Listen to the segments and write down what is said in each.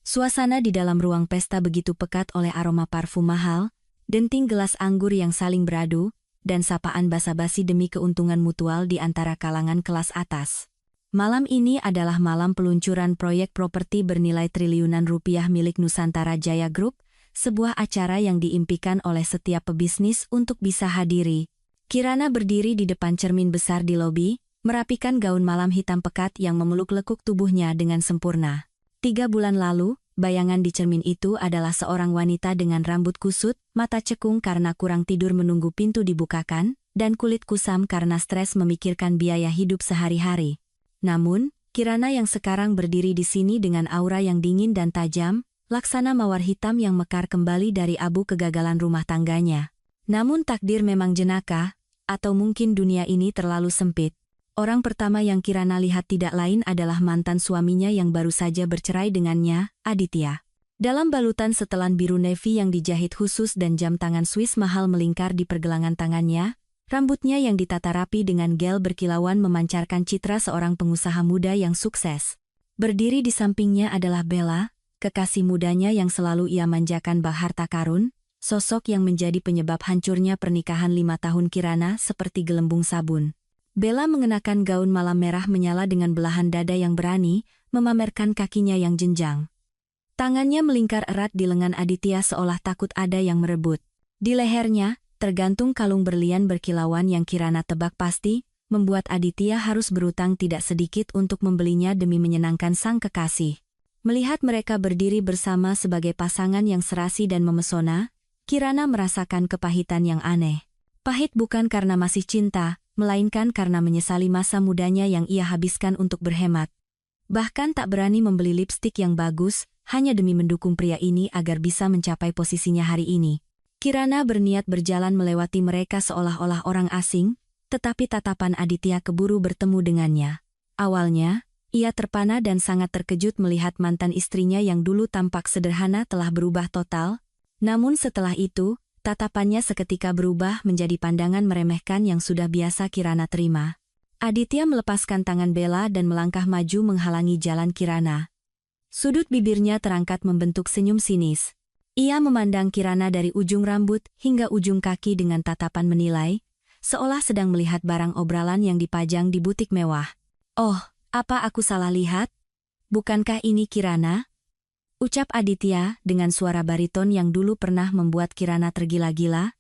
Suasana di dalam ruang pesta begitu pekat oleh aroma parfum mahal, denting gelas anggur yang saling beradu, dan sapaan basa-basi demi keuntungan mutual di antara kalangan kelas atas. Malam ini adalah malam peluncuran proyek properti bernilai triliunan rupiah milik Nusantara Jaya Group, sebuah acara yang diimpikan oleh setiap pebisnis untuk bisa hadiri. Kirana berdiri di depan cermin besar di lobi, merapikan gaun malam hitam pekat yang memeluk lekuk tubuhnya dengan sempurna. 3 bulan lalu, bayangan di cermin itu adalah seorang wanita dengan rambut kusut, mata cekung karena kurang tidur menunggu pintu dibukakan, dan kulit kusam karena stres memikirkan biaya hidup sehari-hari. Namun, Kirana yang sekarang berdiri di sini dengan aura yang dingin dan tajam, laksana mawar hitam yang mekar kembali dari abu kegagalan rumah tangganya. Namun takdir memang jenaka, atau mungkin dunia ini terlalu sempit. Orang pertama yang Kirana lihat tidak lain adalah mantan suaminya yang baru saja bercerai dengannya, Aditya. Dalam balutan setelan biru navy yang dijahit khusus dan jam tangan Swiss mahal melingkar di pergelangan tangannya, rambutnya yang ditata rapi dengan gel berkilauan memancarkan citra seorang pengusaha muda yang sukses. Berdiri di sampingnya adalah Bella, kekasih mudanya yang selalu ia manjakan bak harta karun, sosok yang menjadi penyebab hancurnya pernikahan 5 tahun Kirana seperti gelembung sabun. Bella mengenakan gaun malam merah menyala dengan belahan dada yang berani, memamerkan kakinya yang jenjang. Tangannya melingkar erat di lengan Aditya seolah takut ada yang merebut. Di lehernya, tergantung kalung berlian berkilauan yang Kirana tebak pasti, membuat Aditya harus berutang tidak sedikit untuk membelinya demi menyenangkan sang kekasih. Melihat mereka berdiri bersama sebagai pasangan yang serasi dan memesona, Kirana merasakan kepahitan yang aneh. Pahit bukan karena masih cinta, melainkan karena menyesali masa mudanya yang ia habiskan untuk berhemat. Bahkan tak berani membeli lipstik yang bagus, hanya demi mendukung pria ini agar bisa mencapai posisinya hari ini. Kirana berniat berjalan melewati mereka seolah-olah orang asing, tetapi tatapan Aditya keburu bertemu dengannya. Awalnya, ia terpana dan sangat terkejut melihat mantan istrinya yang dulu tampak sederhana telah berubah total, namun setelah itu, tatapannya seketika berubah menjadi pandangan meremehkan yang sudah biasa Kirana terima. Aditya melepaskan tangan Bella dan melangkah maju menghalangi jalan Kirana. Sudut bibirnya terangkat membentuk senyum sinis. Ia memandang Kirana dari ujung rambut hingga ujung kaki dengan tatapan menilai, seolah sedang melihat barang obrolan yang dipajang di butik mewah. "Oh, apa aku salah lihat? Bukankah ini Kirana?" Ucap Aditya dengan suara bariton yang dulu pernah membuat Kirana tergila-gila,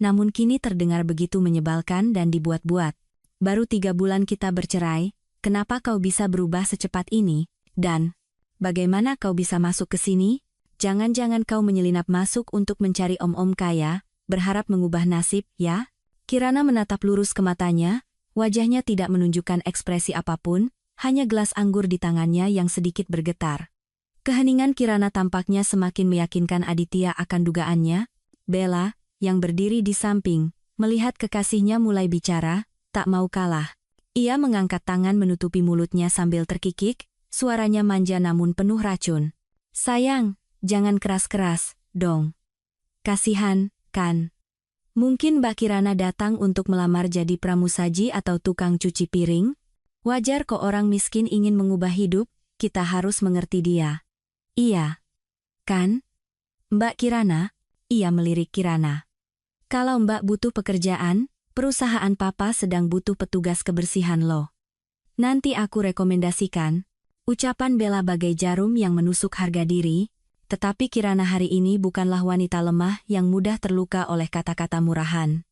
namun kini terdengar begitu menyebalkan dan dibuat-buat. "Baru 3 bulan kita bercerai, kenapa kau bisa berubah secepat ini? Dan bagaimana kau bisa masuk ke sini? Jangan-jangan kau menyelinap masuk untuk mencari om-om kaya, berharap mengubah nasib, ya?" Kirana menatap lurus ke matanya, wajahnya tidak menunjukkan ekspresi apapun, hanya gelas anggur di tangannya yang sedikit bergetar. Keheningan Kirana tampaknya semakin meyakinkan Aditya akan dugaannya. Bella, yang berdiri di samping, melihat kekasihnya mulai bicara, tak mau kalah. Ia mengangkat tangan menutupi mulutnya sambil terkikik, suaranya manja namun penuh racun. "Sayang, jangan keras-keras, dong. Kasihan, kan? Mungkin Mbak Kirana datang untuk melamar jadi pramusaji atau tukang cuci piring? Wajar kok orang miskin ingin mengubah hidup, kita harus mengerti dia." "Iya. Kan? Mbak Kirana?" Ia melirik Kirana. "Kalau Mbak butuh pekerjaan, perusahaan Papa sedang butuh petugas kebersihan loh. Nanti aku rekomendasikan." Ucapan Bella bagai jarum yang menusuk harga diri, tetapi Kirana hari ini bukanlah wanita lemah yang mudah terluka oleh kata-kata murahan.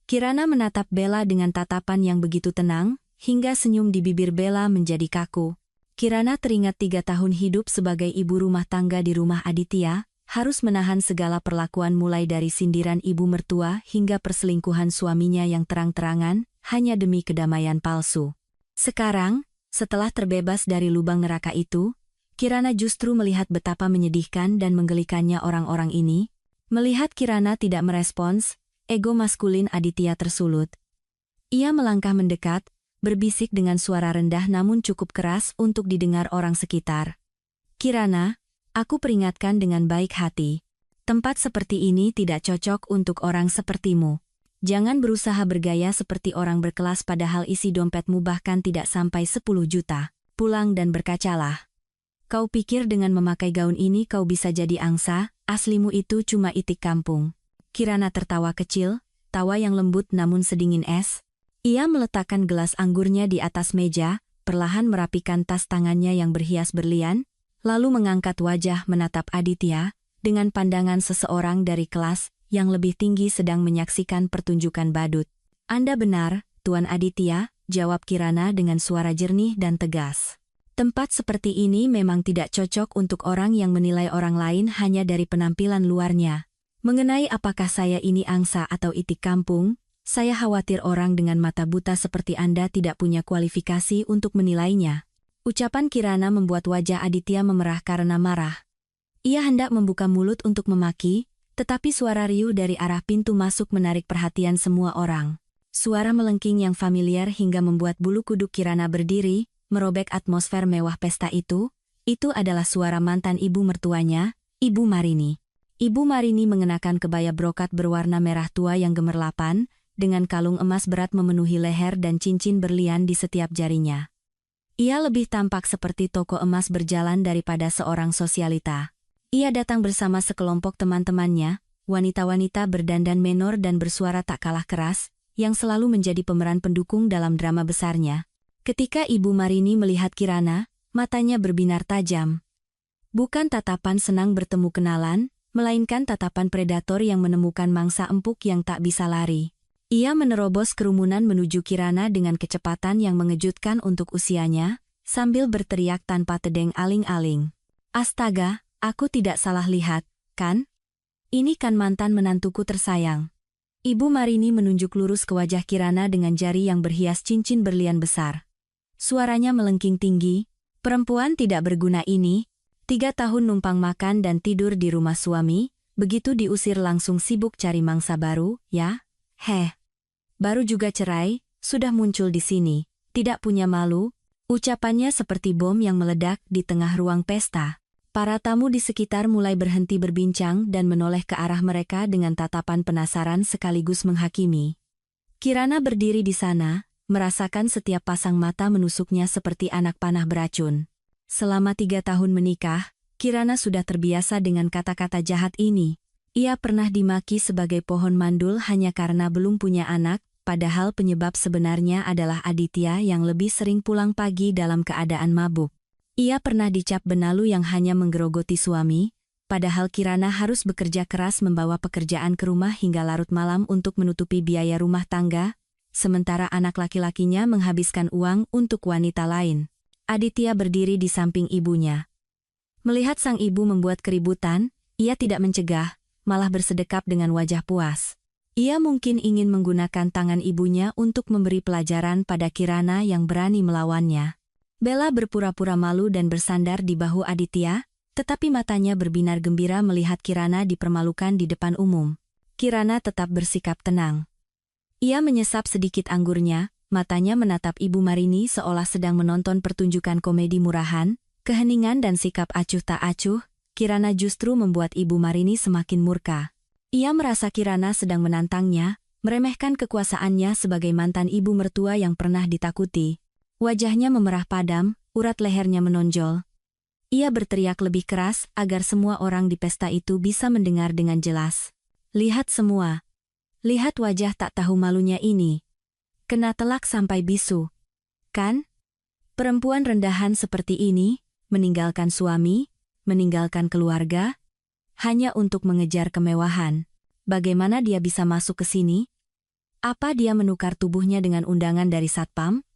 Kirana menatap Bella dengan tatapan yang begitu tenang, hingga senyum di bibir Bella menjadi kaku. Kirana teringat 3 tahun hidup sebagai ibu rumah tangga di rumah Aditya, harus menahan segala perlakuan mulai dari sindiran ibu mertua hingga perselingkuhan suaminya yang terang-terangan, hanya demi kedamaian palsu. Sekarang, setelah terbebas dari lubang neraka itu, Kirana justru melihat betapa menyedihkan dan menggelikannya orang-orang ini. Melihat Kirana tidak merespons, ego maskulin Aditya tersulut. Ia melangkah mendekat, berbisik dengan suara rendah namun cukup keras untuk didengar orang sekitar. "Kirana, aku peringatkan dengan baik hati. Tempat seperti ini tidak cocok untuk orang sepertimu. Jangan berusaha bergaya seperti orang berkelas padahal isi dompetmu bahkan tidak sampai 10 juta. Pulang dan berkacalah." Kau pikir dengan memakai gaun ini kau bisa jadi angsa? Aslimu itu cuma itik kampung. Kirana tertawa kecil, tawa yang lembut namun sedingin es. Ia meletakkan gelas anggurnya di atas meja, perlahan merapikan tas tangannya yang berhias berlian, lalu mengangkat wajah menatap Aditya, dengan pandangan seseorang dari kelas yang lebih tinggi sedang menyaksikan pertunjukan badut. Anda benar, Tuan Aditya, jawab Kirana dengan suara jernih dan tegas. Tempat seperti ini memang tidak cocok untuk orang yang menilai orang lain hanya dari penampilan luarnya. Mengenai apakah saya ini angsa atau itik kampung, saya khawatir orang dengan mata buta seperti Anda tidak punya kualifikasi untuk menilainya. Ucapan Kirana membuat wajah Aditya memerah karena marah. Ia hendak membuka mulut untuk memaki, tetapi suara riuh dari arah pintu masuk menarik perhatian semua orang. Suara melengking yang familiar hingga membuat bulu kuduk Kirana berdiri, merobek atmosfer mewah pesta itu adalah suara mantan ibu mertuanya, Ibu Marini. Ibu Marini mengenakan kebaya brokat berwarna merah tua yang gemerlapan, dengan kalung emas berat memenuhi leher dan cincin berlian di setiap jarinya. Ia lebih tampak seperti toko emas berjalan daripada seorang sosialita. Ia datang bersama sekelompok teman-temannya, wanita-wanita berdandan menor dan bersuara tak kalah keras, yang selalu menjadi pemeran pendukung dalam drama besarnya. Ketika Ibu Marini melihat Kirana, matanya berbinar tajam. Bukan tatapan senang bertemu kenalan, melainkan tatapan predator yang menemukan mangsa empuk yang tak bisa lari. Ia menerobos kerumunan menuju Kirana dengan kecepatan yang mengejutkan untuk usianya, sambil berteriak tanpa tedeng aling-aling. Astaga, aku tidak salah lihat, kan? Ini kan mantan menantuku tersayang. Ibu Marini menunjuk lurus ke wajah Kirana dengan jari yang berhias cincin berlian besar. Suaranya melengking tinggi, perempuan tidak berguna ini, 3 tahun numpang makan dan tidur di rumah suami, begitu diusir langsung sibuk cari mangsa baru, ya? Baru juga cerai, sudah muncul di sini, tidak punya malu, ucapannya seperti bom yang meledak di tengah ruang pesta. Para tamu di sekitar mulai berhenti berbincang dan menoleh ke arah mereka dengan tatapan penasaran sekaligus menghakimi. Kirana berdiri di sana, merasakan setiap pasang mata menusuknya seperti anak panah beracun. Selama 3 tahun menikah, Kirana sudah terbiasa dengan kata-kata jahat ini. Ia pernah dimaki sebagai pohon mandul hanya karena belum punya anak, padahal penyebab sebenarnya adalah Aditya yang lebih sering pulang pagi dalam keadaan mabuk. Ia pernah dicap benalu yang hanya menggerogoti suami, padahal Kirana harus bekerja keras membawa pekerjaan ke rumah hingga larut malam untuk menutupi biaya rumah tangga, sementara anak laki-lakinya menghabiskan uang untuk wanita lain. Aditya berdiri di samping ibunya. Melihat sang ibu membuat keributan, ia tidak mencegah, malah bersedekap dengan wajah puas. Ia mungkin ingin menggunakan tangan ibunya untuk memberi pelajaran pada Kirana yang berani melawannya. Bella berpura-pura malu dan bersandar di bahu Aditya, tetapi matanya berbinar gembira melihat Kirana dipermalukan di depan umum. Kirana tetap bersikap tenang. Ia menyesap sedikit anggurnya, matanya menatap Ibu Marini seolah sedang menonton pertunjukan komedi murahan, keheningan dan sikap acuh tak acuh, Kirana justru membuat Ibu Marini semakin murka. Ia merasa Kirana sedang menantangnya, meremehkan kekuasaannya sebagai mantan ibu mertua yang pernah ditakuti. Wajahnya memerah padam, urat lehernya menonjol. Ia berteriak lebih keras agar semua orang di pesta itu bisa mendengar dengan jelas. Lihat semua. Lihat wajah tak tahu malunya ini. Kena telak sampai bisu. Kan? Perempuan rendahan seperti ini, meninggalkan suami, meninggalkan keluarga, hanya untuk mengejar kemewahan. Bagaimana dia bisa masuk ke sini? Apa dia menukar tubuhnya dengan undangan dari Satpam?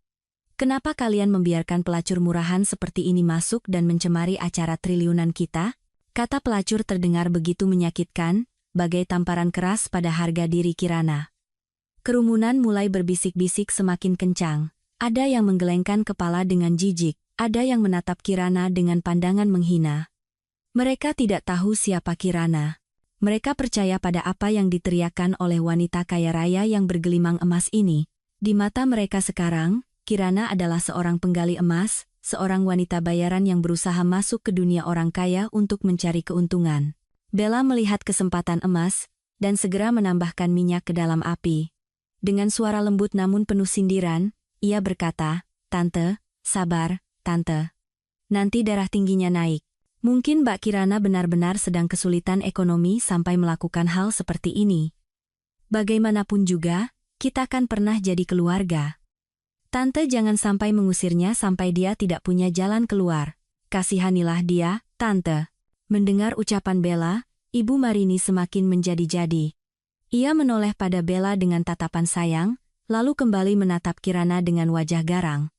Kenapa kalian membiarkan pelacur murahan seperti ini masuk dan mencemari acara triliunan kita? Kata pelacur terdengar begitu menyakitkan, bagai tamparan keras pada harga diri Kirana. Kerumunan mulai berbisik-bisik semakin kencang. Ada yang menggelengkan kepala dengan jijik, ada yang menatap Kirana dengan pandangan menghina. Mereka tidak tahu siapa Kirana. Mereka percaya pada apa yang diteriakkan oleh wanita kaya raya yang bergelimang emas ini. Di mata mereka sekarang, Kirana adalah seorang penggali emas, seorang wanita bayaran yang berusaha masuk ke dunia orang kaya untuk mencari keuntungan. Bella melihat kesempatan emas, dan segera menambahkan minyak ke dalam api. Dengan suara lembut namun penuh sindiran, ia berkata, "Tante, sabar, Tante. nanti darah tingginya naik. Mungkin Mbak Kirana benar-benar sedang kesulitan ekonomi sampai melakukan hal seperti ini. Bagaimanapun juga, kita kan pernah jadi keluarga. Tante jangan sampai mengusirnya sampai dia tidak punya jalan keluar. Kasihanilah dia, Tante. Mendengar ucapan Bella, Ibu Marini semakin menjadi-jadi. Ia menoleh pada Bella dengan tatapan sayang, lalu kembali menatap Kirana dengan wajah garang.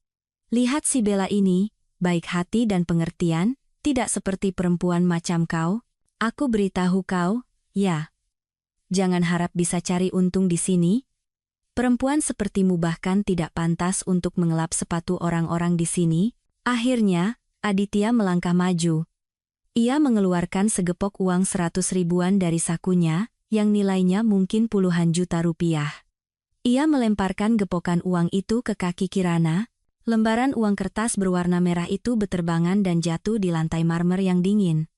Lihat si Bella ini, baik hati dan pengertian, tidak seperti perempuan macam kau. Aku beritahu kau, ya. Jangan harap bisa cari untung di sini. Perempuan sepertimu bahkan tidak pantas untuk mengelap sepatu orang-orang di sini. Akhirnya, Aditya melangkah maju. Ia mengeluarkan segepok uang 100 ribuan dari sakunya, yang nilainya mungkin puluhan juta rupiah. Ia melemparkan gepokan uang itu ke kaki Kirana. Lembaran uang kertas berwarna merah itu beterbangan dan jatuh di lantai marmer yang dingin.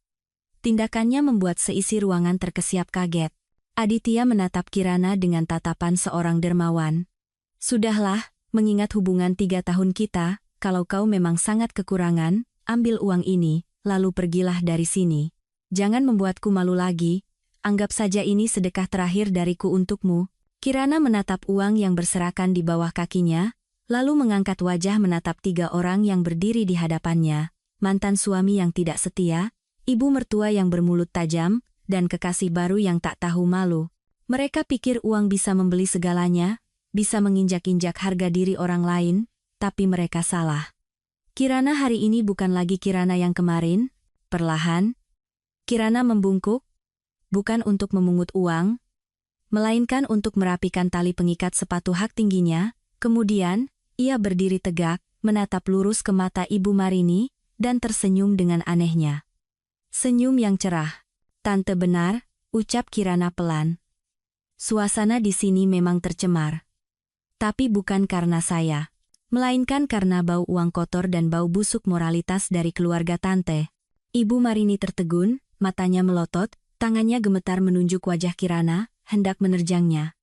Tindakannya membuat seisi ruangan terkesiap kaget. Aditya menatap Kirana dengan tatapan seorang dermawan. Sudahlah, mengingat hubungan 3 tahun kita, kalau kau memang sangat kekurangan, ambil uang ini, lalu pergilah dari sini. Jangan membuatku malu lagi, anggap saja ini sedekah terakhir dariku untukmu. Kirana menatap uang yang berserakan di bawah kakinya, lalu mengangkat wajah menatap 3 orang yang berdiri di hadapannya, mantan suami yang tidak setia, ibu mertua yang bermulut tajam, dan kekasih baru yang tak tahu malu. Mereka pikir uang bisa membeli segalanya, bisa menginjak-injak harga diri orang lain, tapi mereka salah. Kirana hari ini bukan lagi Kirana yang kemarin. Perlahan, Kirana membungkuk, bukan untuk memungut uang, melainkan untuk merapikan tali pengikat sepatu hak tingginya. Kemudian, ia berdiri tegak, menatap lurus ke mata Ibu Marini, dan tersenyum dengan anehnya. Senyum yang cerah. Tante benar, ucap Kirana pelan. Suasana di sini memang tercemar. Tapi bukan karena saya. Melainkan karena bau uang kotor dan bau busuk moralitas dari keluarga Tante. Ibu Marini tertegun, matanya melotot, tangannya gemetar menunjuk wajah Kirana, hendak menerjangnya.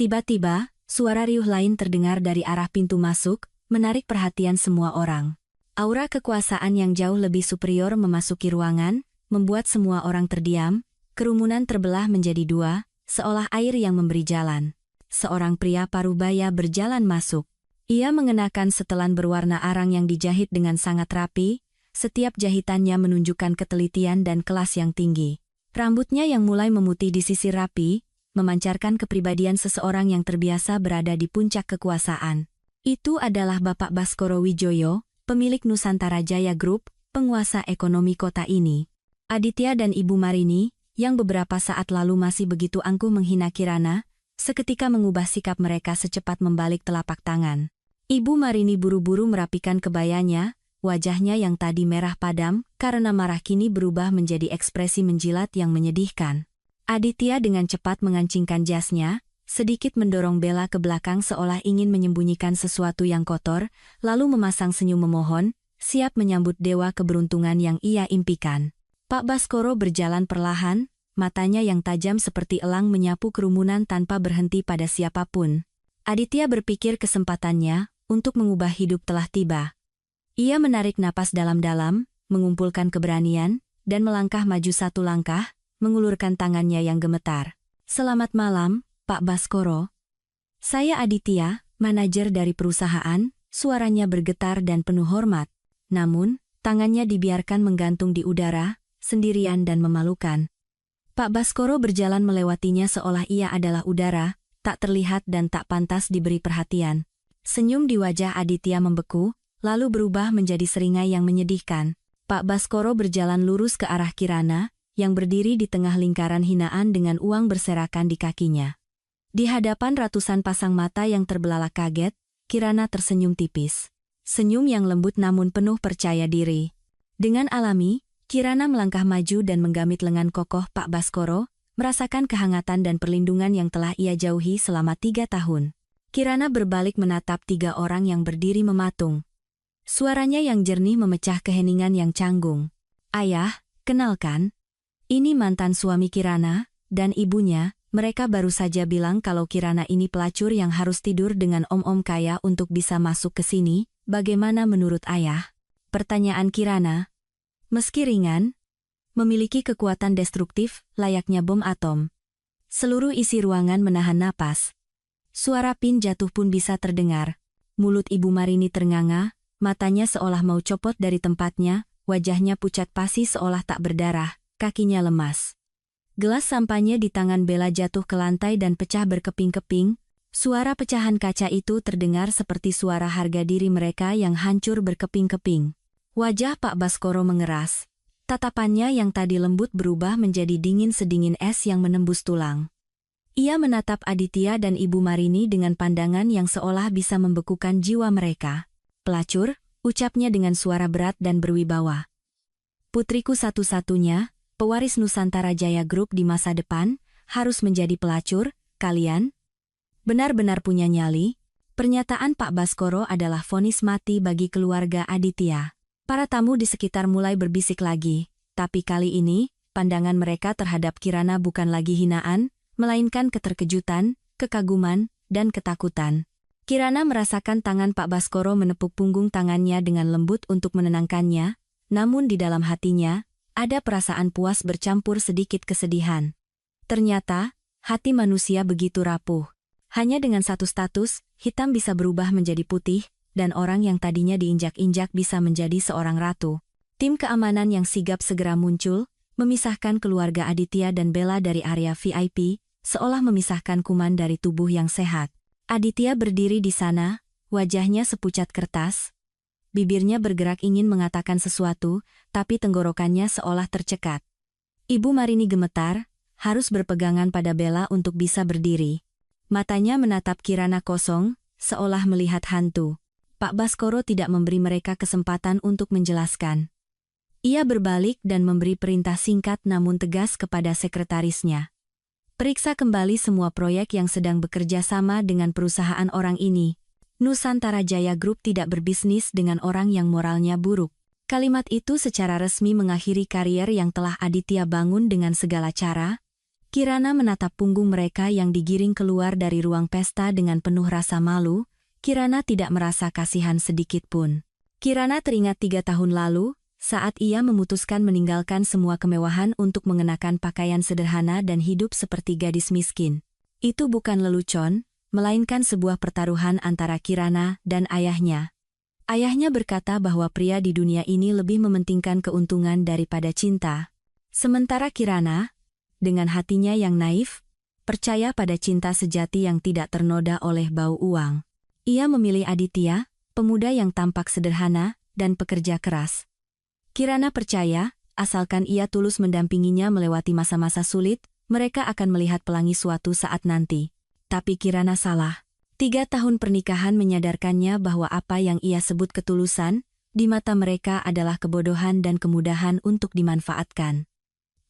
Tiba-tiba, suara riuh lain terdengar dari arah pintu masuk, menarik perhatian semua orang. Aura kekuasaan yang jauh lebih superior memasuki ruangan, membuat semua orang terdiam, kerumunan terbelah menjadi 2, seolah air yang memberi jalan. Seorang pria parubaya berjalan masuk. Ia mengenakan setelan berwarna arang yang dijahit dengan sangat rapi, setiap jahitannya menunjukkan ketelitian dan kelas yang tinggi. Rambutnya yang mulai memutih disisir rapi, memancarkan kepribadian seseorang yang terbiasa berada di puncak kekuasaan. Itu adalah Bapak Baskoro Wijoyo, pemilik Nusantara Jaya Group, penguasa ekonomi kota ini. Aditya dan Ibu Marini, yang beberapa saat lalu masih begitu angkuh menghina Kirana, seketika mengubah sikap mereka secepat membalik telapak tangan. Ibu Marini buru-buru merapikan kebayanya, wajahnya yang tadi merah padam, karena marah kini berubah menjadi ekspresi menjilat yang menyedihkan. Aditya dengan cepat mengancingkan jasnya, sedikit mendorong Bella ke belakang seolah ingin menyembunyikan sesuatu yang kotor, lalu memasang senyum memohon, siap menyambut dewa keberuntungan yang ia impikan. Pak Baskoro berjalan perlahan, matanya yang tajam seperti elang menyapu kerumunan tanpa berhenti pada siapapun. Aditya berpikir kesempatannya untuk mengubah hidup telah tiba. Ia menarik napas dalam-dalam, mengumpulkan keberanian, dan melangkah maju 1 langkah, mengulurkan tangannya yang gemetar. Selamat malam, Pak Baskoro. Saya Aditya, manajer dari perusahaan, suaranya bergetar dan penuh hormat. Namun, tangannya dibiarkan menggantung di udara, sendirian dan memalukan. Pak Baskoro berjalan melewatinya seolah ia adalah udara, tak terlihat dan tak pantas diberi perhatian. Senyum di wajah Aditya membeku, lalu berubah menjadi seringai yang menyedihkan. Pak Baskoro berjalan lurus ke arah Kirana, yang berdiri di tengah lingkaran hinaan dengan uang berserakan di kakinya. Di hadapan ratusan pasang mata yang terbelalak kaget, Kirana tersenyum tipis. Senyum yang lembut namun penuh percaya diri. Dengan alami, Kirana melangkah maju dan menggamit lengan kokoh Pak Baskoro, merasakan kehangatan dan perlindungan yang telah ia jauhi selama 3 tahun. Kirana berbalik menatap 3 orang yang berdiri mematung. Suaranya yang jernih memecah keheningan yang canggung. Ayah, kenalkan. Ini mantan suami Kirana, dan ibunya. Mereka baru saja bilang kalau Kirana ini pelacur yang harus tidur dengan om-om kaya untuk bisa masuk ke sini. Bagaimana menurut ayah? Pertanyaan Kirana. Meski ringan, memiliki kekuatan destruktif layaknya bom atom. Seluruh isi ruangan menahan napas. Suara pin jatuh pun bisa terdengar. Mulut Ibu Marini ternganga, matanya seolah mau copot dari tempatnya, wajahnya pucat pasi seolah tak berdarah, kakinya lemas. Gelas sampahnya di tangan Bella jatuh ke lantai dan pecah berkeping-keping. Suara pecahan kaca itu terdengar seperti suara harga diri mereka yang hancur berkeping-keping. Wajah Pak Baskoro mengeras. Tatapannya yang tadi lembut berubah menjadi dingin sedingin es yang menembus tulang. Ia menatap Aditya dan Ibu Marini dengan pandangan yang seolah bisa membekukan jiwa mereka. Pelacur, ucapnya dengan suara berat dan berwibawa. Putriku satu-satunya, pewaris Nusantara Jaya Group di masa depan, harus menjadi pelacur, kalian? Benar-benar punya nyali? Pernyataan Pak Baskoro adalah vonis mati bagi keluarga Aditya. Para tamu di sekitar mulai berbisik lagi, tapi kali ini, pandangan mereka terhadap Kirana bukan lagi hinaan, melainkan keterkejutan, kekaguman, dan ketakutan. Kirana merasakan tangan Pak Baskoro menepuk punggung tangannya dengan lembut untuk menenangkannya, namun di dalam hatinya, ada perasaan puas bercampur sedikit kesedihan. Ternyata, hati manusia begitu rapuh. Hanya dengan satu status, hitam bisa berubah menjadi putih, dan orang yang tadinya diinjak-injak bisa menjadi seorang ratu. Tim keamanan yang sigap segera muncul, memisahkan keluarga Aditya dan Bella dari area VIP, seolah memisahkan kuman dari tubuh yang sehat. Aditya berdiri di sana, wajahnya sepucat kertas. Bibirnya bergerak ingin mengatakan sesuatu, tapi tenggorokannya seolah tercekat. Ibu Marini gemetar, harus berpegangan pada Bella untuk bisa berdiri. Matanya menatap Kirana kosong, seolah melihat hantu. Pak Baskoro tidak memberi mereka kesempatan untuk menjelaskan. Ia berbalik dan memberi perintah singkat namun tegas kepada sekretarisnya. Periksa kembali semua proyek yang sedang bekerja sama dengan perusahaan orang ini. Nusantara Jaya Group tidak berbisnis dengan orang yang moralnya buruk. Kalimat itu secara resmi mengakhiri karier yang telah Aditya bangun dengan segala cara. Kirana menatap punggung mereka yang digiring keluar dari ruang pesta dengan penuh rasa malu. Kirana tidak merasa kasihan sedikit pun. Kirana teringat 3 tahun lalu, saat ia memutuskan meninggalkan semua kemewahan untuk mengenakan pakaian sederhana dan hidup seperti gadis miskin. Itu bukan lelucon, melainkan sebuah pertaruhan antara Kirana dan ayahnya. Ayahnya berkata bahwa pria di dunia ini lebih mementingkan keuntungan daripada cinta. Sementara Kirana, dengan hatinya yang naif, percaya pada cinta sejati yang tidak ternoda oleh bau uang. Ia memilih Aditya, pemuda yang tampak sederhana, dan pekerja keras. Kirana percaya, asalkan ia tulus mendampinginya melewati masa-masa sulit, mereka akan melihat pelangi suatu saat nanti. Tapi Kirana salah. 3 tahun pernikahan menyadarkannya bahwa apa yang ia sebut ketulusan, di mata mereka adalah kebodohan dan kemudahan untuk dimanfaatkan.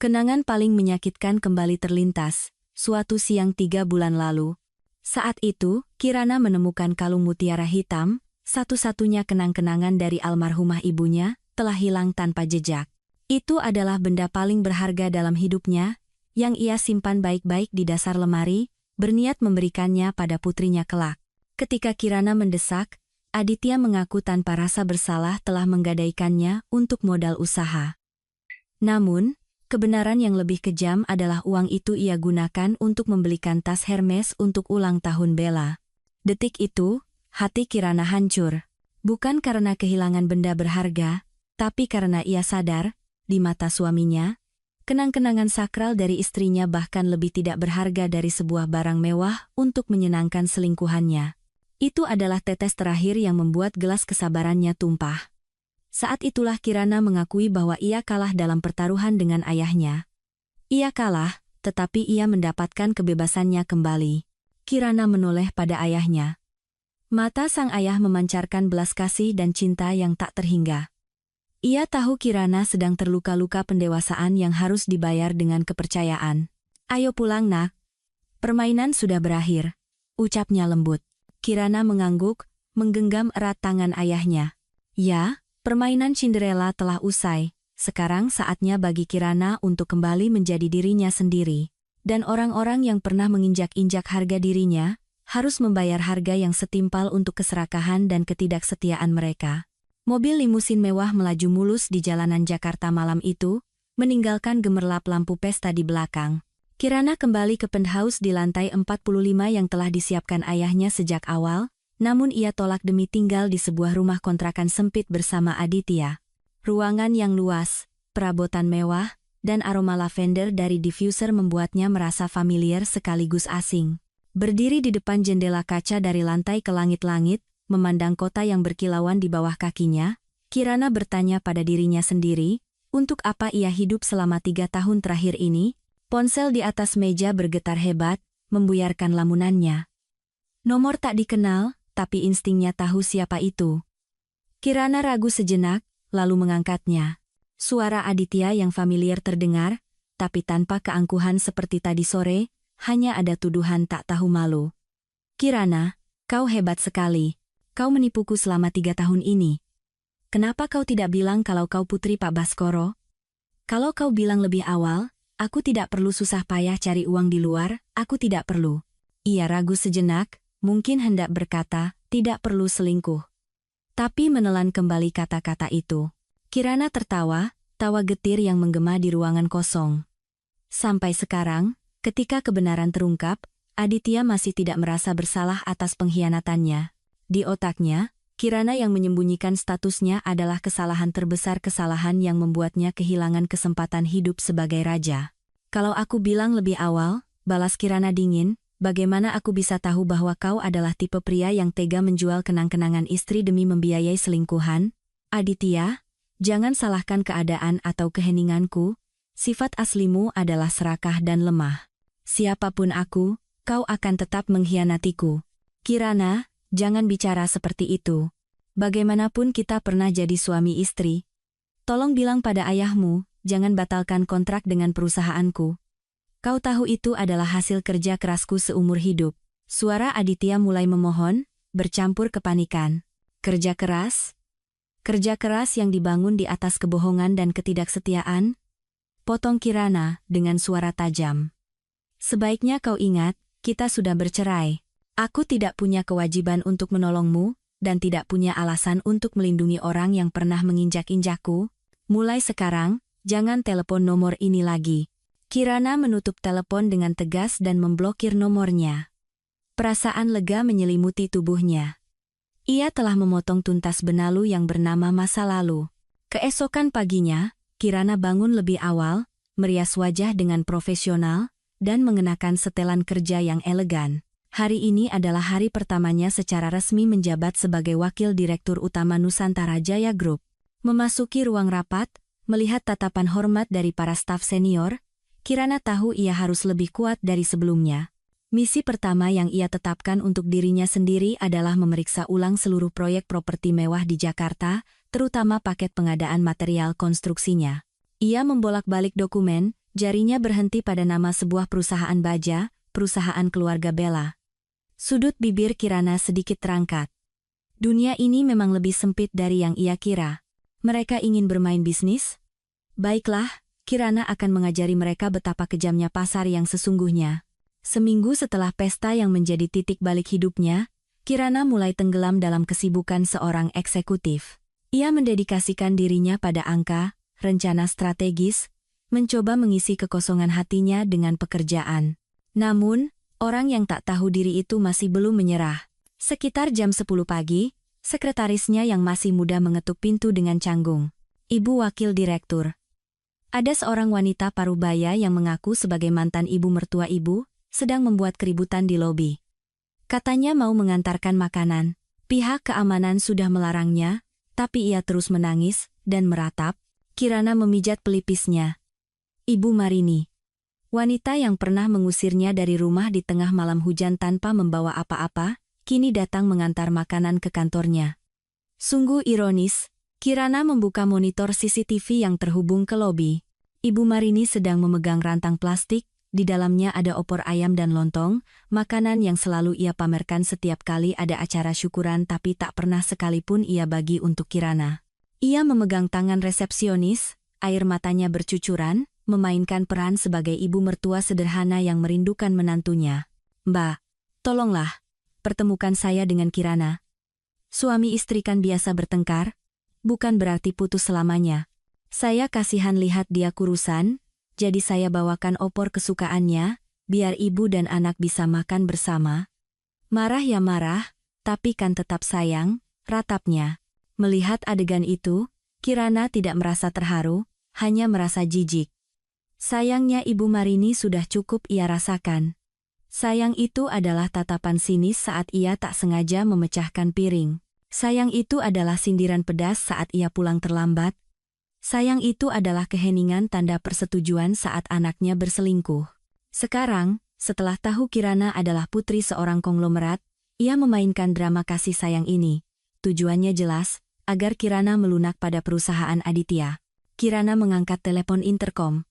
Kenangan paling menyakitkan kembali terlintas, suatu siang 3 bulan lalu. Saat itu, Kirana menemukan kalung mutiara hitam, satu-satunya kenang-kenangan dari almarhumah ibunya, telah hilang tanpa jejak. Itu adalah benda paling berharga dalam hidupnya, yang ia simpan baik-baik di dasar lemari, berniat memberikannya pada putrinya kelak. Ketika Kirana mendesak, Aditya mengaku tanpa rasa bersalah telah menggadaikannya untuk modal usaha. Namun, kebenaran yang lebih kejam adalah uang itu ia gunakan untuk membelikan tas Hermes untuk ulang tahun Bella. Detik itu, hati Kirana hancur. Bukan karena kehilangan benda berharga, tapi karena ia sadar, di mata suaminya, kenang-kenangan sakral dari istrinya bahkan lebih tidak berharga dari sebuah barang mewah untuk menyenangkan selingkuhannya. Itu adalah tetes terakhir yang membuat gelas kesabarannya tumpah. Saat itulah Kirana mengakui bahwa ia kalah dalam pertaruhan dengan ayahnya. Ia kalah, tetapi ia mendapatkan kebebasannya kembali. Kirana menoleh pada ayahnya. Mata sang ayah memancarkan belas kasih dan cinta yang tak terhingga. Ia tahu Kirana sedang terluka-luka pendewasaan yang harus dibayar dengan kepercayaan. Ayo pulang nak. Permainan sudah berakhir, ucapnya lembut. Kirana mengangguk, menggenggam erat tangan ayahnya. Ya, permainan Cinderella telah usai, sekarang saatnya bagi Kirana untuk kembali menjadi dirinya sendiri. Dan orang-orang yang pernah menginjak-injak harga dirinya, harus membayar harga yang setimpal untuk keserakahan dan ketidaksetiaan mereka. Mobil limusin mewah melaju mulus di jalanan Jakarta malam itu, meninggalkan gemerlap lampu pesta di belakang. Kirana kembali ke penthouse di lantai 45 yang telah disiapkan ayahnya sejak awal, namun ia tolak demi tinggal di sebuah rumah kontrakan sempit bersama Aditya. Ruangan yang luas, perabotan mewah, dan aroma lavender dari diffuser membuatnya merasa familiar sekaligus asing. Berdiri di depan jendela kaca dari lantai ke langit-langit, memandang kota yang berkilauan di bawah kakinya, Kirana bertanya pada dirinya sendiri, untuk apa ia hidup selama 3 tahun terakhir ini. Ponsel di atas meja bergetar hebat, membuyarkan lamunannya. Nomor tak dikenal, tapi instingnya tahu siapa itu. Kirana ragu sejenak, lalu mengangkatnya. Suara Aditya yang familiar terdengar, tapi tanpa keangkuhan seperti tadi sore, hanya ada tuduhan tak tahu malu. Kirana, kau hebat sekali. Kau menipuku selama 3 tahun ini. Kenapa kau tidak bilang kalau kau putri Pak Baskoro? Kalau kau bilang lebih awal, aku tidak perlu susah payah cari uang di luar, aku tidak perlu. Ia ragu sejenak, mungkin hendak berkata, tidak perlu selingkuh. Tapi menelan kembali kata-kata itu. Kirana tertawa, tawa getir yang menggema di ruangan kosong. Sampai sekarang, ketika kebenaran terungkap, Aditya masih tidak merasa bersalah atas pengkhianatannya. Di otaknya, Kirana yang menyembunyikan statusnya adalah kesalahan terbesar, kesalahan yang membuatnya kehilangan kesempatan hidup sebagai raja. Kalau aku bilang lebih awal, balas Kirana dingin, bagaimana aku bisa tahu bahwa kau adalah tipe pria yang tega menjual kenang-kenangan istri demi membiayai selingkuhan? Aditya, jangan salahkan keadaan atau keheninganku, sifat aslimu adalah serakah dan lemah. Siapapun aku, kau akan tetap mengkhianatiku. Kirana, jangan bicara seperti itu. Bagaimanapun kita pernah jadi suami istri. Tolong bilang pada ayahmu, jangan batalkan kontrak dengan perusahaanku. Kau tahu itu adalah hasil kerja kerasku seumur hidup. Suara Aditya mulai memohon, bercampur kepanikan. Kerja keras? Kerja keras yang dibangun di atas kebohongan dan ketidaksetiaan? Potong Kirana dengan suara tajam. Sebaiknya kau ingat, kita sudah bercerai. Aku tidak punya kewajiban untuk menolongmu, dan tidak punya alasan untuk melindungi orang yang pernah menginjak-injakku. Mulai sekarang, jangan telepon nomor ini lagi. Kirana menutup telepon dengan tegas dan memblokir nomornya. Perasaan lega menyelimuti tubuhnya. Ia telah memotong tuntas benalu yang bernama masa lalu. Keesokan paginya, Kirana bangun lebih awal, merias wajah dengan profesional, dan mengenakan setelan kerja yang elegan. Hari ini adalah hari pertamanya secara resmi menjabat sebagai Wakil Direktur Utama Nusantara Jaya Group. Memasuki ruang rapat, melihat tatapan hormat dari para staf senior, Kirana tahu ia harus lebih kuat dari sebelumnya. Misi pertama yang ia tetapkan untuk dirinya sendiri adalah memeriksa ulang seluruh proyek properti mewah di Jakarta, terutama paket pengadaan material konstruksinya. Ia membolak-balik dokumen, jarinya berhenti pada nama sebuah perusahaan baja, perusahaan keluarga Bella. Sudut bibir Kirana sedikit terangkat. Dunia ini memang lebih sempit dari yang ia kira. Mereka ingin bermain bisnis? Baiklah, Kirana akan mengajari mereka betapa kejamnya pasar yang sesungguhnya. Seminggu setelah pesta yang menjadi titik balik hidupnya, Kirana mulai tenggelam dalam kesibukan seorang eksekutif. Ia mendedikasikan dirinya pada angka, rencana strategis, mencoba mengisi kekosongan hatinya dengan pekerjaan. Namun, orang yang tak tahu diri itu masih belum menyerah. Sekitar jam 10 pagi, sekretarisnya yang masih muda mengetuk pintu dengan canggung. Ibu Wakil Direktur. Ada seorang wanita parubaya yang mengaku sebagai mantan ibu mertua ibu, sedang membuat keributan di lobi. Katanya mau mengantarkan makanan. Pihak keamanan sudah melarangnya, tapi ia terus menangis dan meratap. Kirana memijat pelipisnya. Ibu Marini. Wanita yang pernah mengusirnya dari rumah di tengah malam hujan tanpa membawa apa-apa, kini datang mengantar makanan ke kantornya. Sungguh ironis, Kirana membuka monitor CCTV yang terhubung ke lobi. Ibu Marini sedang memegang rantang plastik, di dalamnya ada opor ayam dan lontong, makanan yang selalu ia pamerkan setiap kali ada acara syukuran tapi tak pernah sekalipun ia bagi untuk Kirana. Ia memegang tangan resepsionis, air matanya bercucuran, memainkan peran sebagai ibu mertua sederhana yang merindukan menantunya. Mbak, tolonglah, pertemukan saya dengan Kirana. Suami istri kan biasa bertengkar? bukan berarti putus selamanya. Saya kasihan lihat dia kurusan, jadi saya bawakan opor kesukaannya, biar ibu dan anak bisa makan bersama. Marah ya marah, tapi kan tetap sayang, ratapnya. Melihat adegan itu, Kirana tidak merasa terharu, hanya merasa jijik. Sayangnya Ibu Marini sudah cukup ia rasakan. Sayang itu adalah tatapan sinis saat ia tak sengaja memecahkan piring. Sayang itu adalah sindiran pedas saat ia pulang terlambat. Sayang itu adalah keheningan tanda persetujuan saat anaknya berselingkuh. Sekarang, setelah tahu Kirana adalah putri seorang konglomerat, ia memainkan drama kasih sayang ini. Tujuannya jelas, agar Kirana melunak pada perusahaan Aditya. Kirana mengangkat telepon interkom.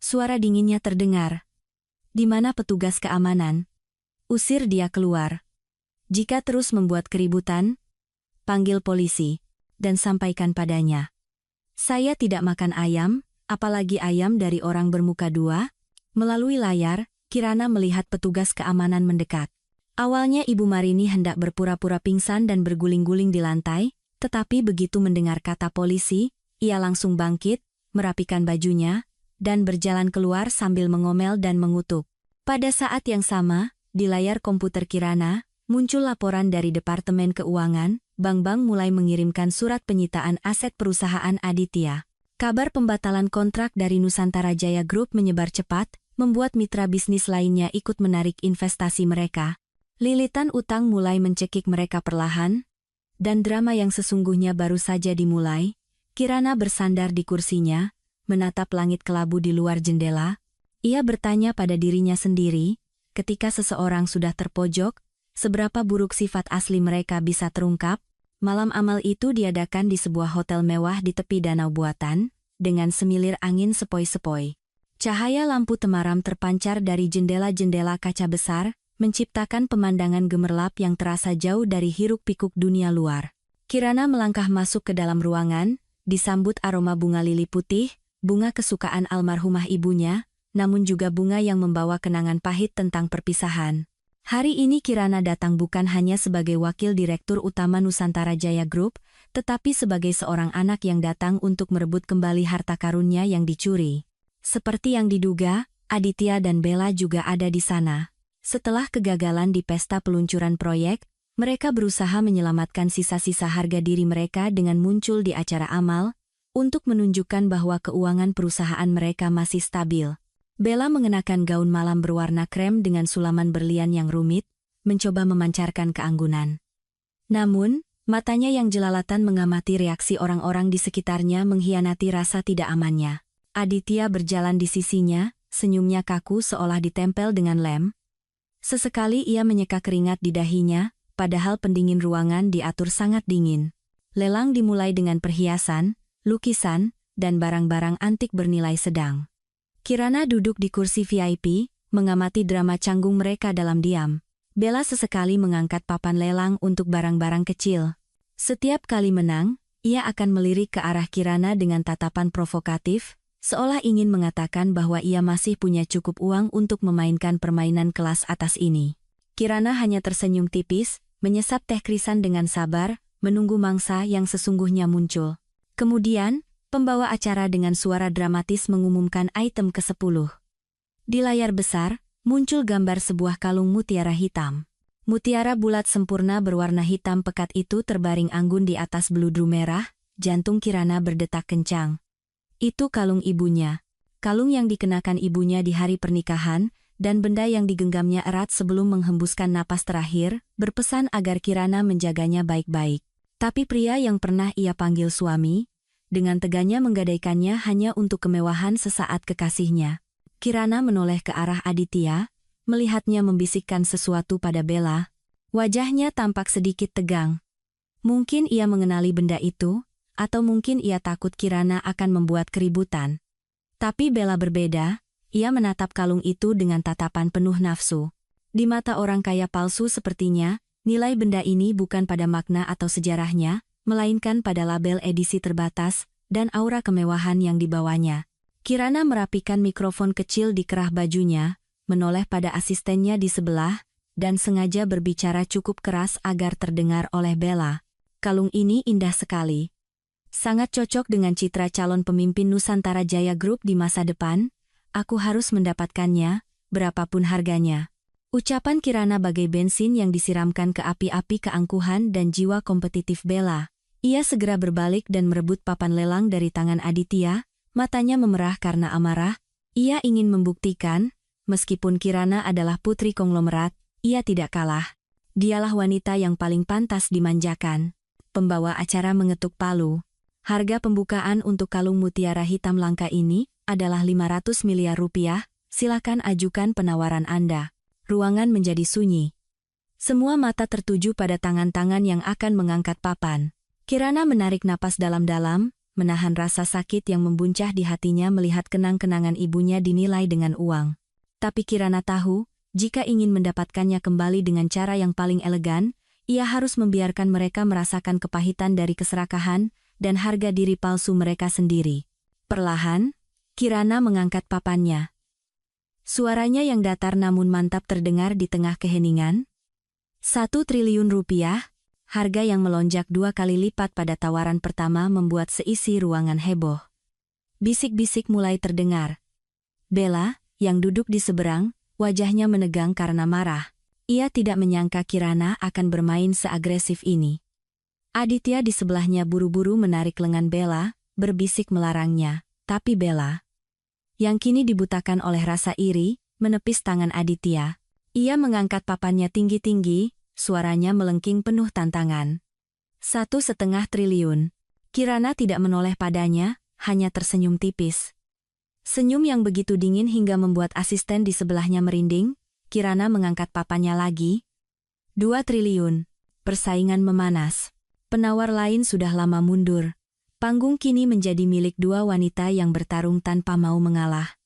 Suara dinginnya terdengar. Di mana petugas keamanan? Usir dia keluar. Jika terus membuat keributan, panggil polisi, dan sampaikan padanya. Saya tidak makan ayam, apalagi ayam dari orang bermuka dua. Melalui layar, Kirana melihat petugas keamanan mendekat. Awalnya Ibu Marini hendak berpura-pura pingsan dan berguling-guling di lantai, tetapi begitu mendengar kata polisi, ia langsung bangkit, merapikan bajunya, dan berjalan keluar sambil mengomel dan mengutuk. Pada saat yang sama, di layar komputer Kirana, muncul laporan dari Departemen Keuangan, bank-bank mulai mengirimkan surat penyitaan aset perusahaan Aditya. Kabar pembatalan kontrak dari Nusantara Jaya Group menyebar cepat, membuat mitra bisnis lainnya ikut menarik investasi mereka. Lilitan utang mulai mencekik mereka perlahan, dan drama yang sesungguhnya baru saja dimulai. Kirana bersandar di kursinya, menatap langit kelabu di luar jendela. Ia bertanya pada dirinya sendiri, ketika seseorang sudah terpojok, seberapa buruk sifat asli mereka bisa terungkap. Malam amal itu diadakan di sebuah hotel mewah di tepi danau buatan, dengan semilir angin sepoi-sepoi. Cahaya lampu temaram terpancar dari jendela-jendela kaca besar, menciptakan pemandangan gemerlap yang terasa jauh dari hiruk-pikuk dunia luar. Kirana melangkah masuk ke dalam ruangan, disambut aroma bunga lili putih, bunga kesukaan almarhumah ibunya, namun juga bunga yang membawa kenangan pahit tentang perpisahan. Hari ini Kirana datang bukan hanya sebagai wakil direktur utama Nusantara Jaya Group, tetapi sebagai seorang anak yang datang untuk merebut kembali harta karunnya yang dicuri. Seperti yang diduga, Aditya dan Bella juga ada di sana. Setelah kegagalan di pesta peluncuran proyek, mereka berusaha menyelamatkan sisa-sisa harga diri mereka dengan muncul di acara amal, untuk menunjukkan bahwa keuangan perusahaan mereka masih stabil. Bella mengenakan gaun malam berwarna krem dengan sulaman berlian yang rumit, mencoba memancarkan keanggunan. Namun, matanya yang jelalatan mengamati reaksi orang-orang di sekitarnya mengkhianati rasa tidak amannya. Aditya berjalan di sisinya, senyumnya kaku seolah ditempel dengan lem. Sesekali ia menyeka keringat di dahinya, padahal pendingin ruangan diatur sangat dingin. Lelang dimulai dengan perhiasan, lukisan, dan barang-barang antik bernilai sedang. Kirana duduk di kursi VIP, mengamati drama canggung mereka dalam diam. Bella sesekali mengangkat papan lelang untuk barang-barang kecil. Setiap kali menang, ia akan melirik ke arah Kirana dengan tatapan provokatif, seolah ingin mengatakan bahwa ia masih punya cukup uang untuk memainkan permainan kelas atas ini. Kirana hanya tersenyum tipis, menyesap teh krisan dengan sabar, menunggu mangsa yang sesungguhnya muncul. Kemudian, pembawa acara dengan suara dramatis mengumumkan item ke-10. Di layar besar, muncul gambar sebuah kalung mutiara hitam. Mutiara bulat sempurna berwarna hitam pekat itu terbaring anggun di atas beludru merah, jantung Kirana berdetak kencang. Itu kalung ibunya. Kalung yang dikenakan ibunya di hari pernikahan, dan benda yang digenggamnya erat sebelum menghembuskan napas terakhir, berpesan agar Kirana menjaganya baik-baik. Tapi pria yang pernah ia panggil suami, dengan teganya menggadaikannya hanya untuk kemewahan sesaat kekasihnya. Kirana menoleh ke arah Aditya, melihatnya membisikkan sesuatu pada Bella. Wajahnya tampak sedikit tegang. Mungkin ia mengenali benda itu, atau mungkin ia takut Kirana akan membuat keributan. Tapi Bella berbeda, ia menatap kalung itu dengan tatapan penuh nafsu. Di mata orang kaya palsu sepertinya, nilai benda ini bukan pada makna atau sejarahnya, melainkan pada label edisi terbatas, dan aura kemewahan yang dibawanya. Kirana merapikan mikrofon kecil di kerah bajunya, menoleh pada asistennya di sebelah, dan sengaja berbicara cukup keras agar terdengar oleh Bella. Kalung ini indah sekali. Sangat cocok dengan citra calon pemimpin Nusantara Jaya Group di masa depan. Aku harus mendapatkannya, berapapun harganya. Ucapan Kirana bagai bensin yang disiramkan ke api-api keangkuhan dan jiwa kompetitif Bella. Ia segera berbalik dan merebut papan lelang dari tangan Aditya, matanya memerah karena amarah. Ia ingin membuktikan, meskipun Kirana adalah putri konglomerat, ia tidak kalah. Dialah wanita yang paling pantas dimanjakan. Pembawa acara mengetuk palu. Harga pembukaan untuk kalung mutiara hitam langka ini adalah 500 miliar rupiah, silakan ajukan penawaran Anda. Ruangan menjadi sunyi. Semua mata tertuju pada tangan-tangan yang akan mengangkat papan. Kirana menarik napas dalam-dalam, menahan rasa sakit yang membuncah di hatinya melihat kenang-kenangan ibunya dinilai dengan uang. Tapi Kirana tahu, jika ingin mendapatkannya kembali dengan cara yang paling elegan, ia harus membiarkan mereka merasakan kepahitan dari keserakahan dan harga diri palsu mereka sendiri. Perlahan, Kirana mengangkat papannya. Suaranya yang datar namun mantap terdengar di tengah keheningan. 1 triliun rupiah, harga yang melonjak 2 kali lipat pada tawaran pertama membuat seisi ruangan heboh. Bisik-bisik mulai terdengar. Bella, yang duduk di seberang, wajahnya menegang karena marah. Ia tidak menyangka Kirana akan bermain seagresif ini. Aditya di sebelahnya buru-buru menarik lengan Bella, berbisik melarangnya. Tapi Bella, yang kini dibutakan oleh rasa iri, menepis tangan Aditya. Ia mengangkat papannya tinggi-tinggi, suaranya melengking penuh tantangan. 1,5 triliun. Kirana tidak menoleh padanya, hanya tersenyum tipis. Senyum yang begitu dingin hingga membuat asisten di sebelahnya merinding. Kirana mengangkat papannya lagi. 2 triliun. Persaingan memanas. Penawar lain sudah lama mundur. Panggung kini menjadi milik dua wanita yang bertarung tanpa mau mengalah.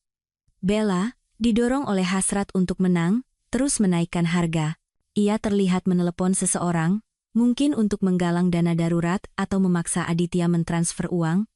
Bella, didorong oleh hasrat untuk menang, terus menaikkan harga. Ia terlihat menelepon seseorang, mungkin untuk menggalang dana darurat atau memaksa Aditya mentransfer uang.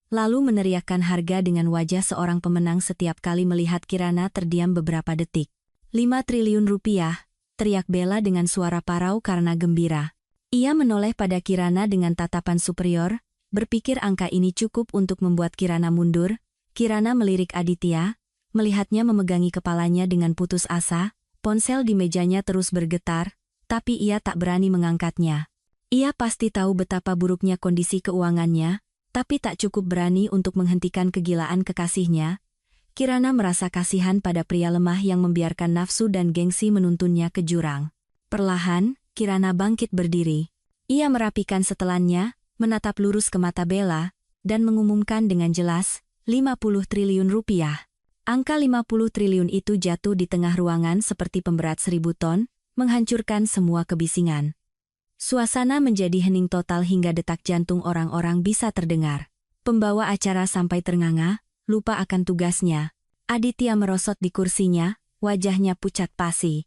Lalu meneriakkan harga dengan wajah seorang pemenang setiap kali melihat Kirana terdiam beberapa detik. 5 triliun rupiah, teriak Bella dengan suara parau karena gembira. Ia menoleh pada Kirana dengan tatapan superior, berpikir angka ini cukup untuk membuat Kirana mundur. Kirana melirik Aditya, melihatnya memegangi kepalanya dengan putus asa, ponsel di mejanya terus bergetar, tapi ia tak berani mengangkatnya. Ia pasti tahu betapa buruknya kondisi keuangannya, tapi tak cukup berani untuk menghentikan kegilaan kekasihnya. Kirana merasa kasihan pada pria lemah yang membiarkan nafsu dan gengsi menuntunnya ke jurang. Perlahan, Kirana bangkit berdiri. Ia merapikan setelannya, menatap lurus ke mata Bella, dan mengumumkan dengan jelas, 50 triliun rupiah. Angka 50 triliun itu jatuh di tengah ruangan seperti pemberat 1000 ton, menghancurkan semua kebisingan. Suasana menjadi hening total hingga detak jantung orang-orang bisa terdengar. Pembawa acara sampai ternganga, lupa akan tugasnya. Aditya merosot di kursinya, wajahnya pucat pasi.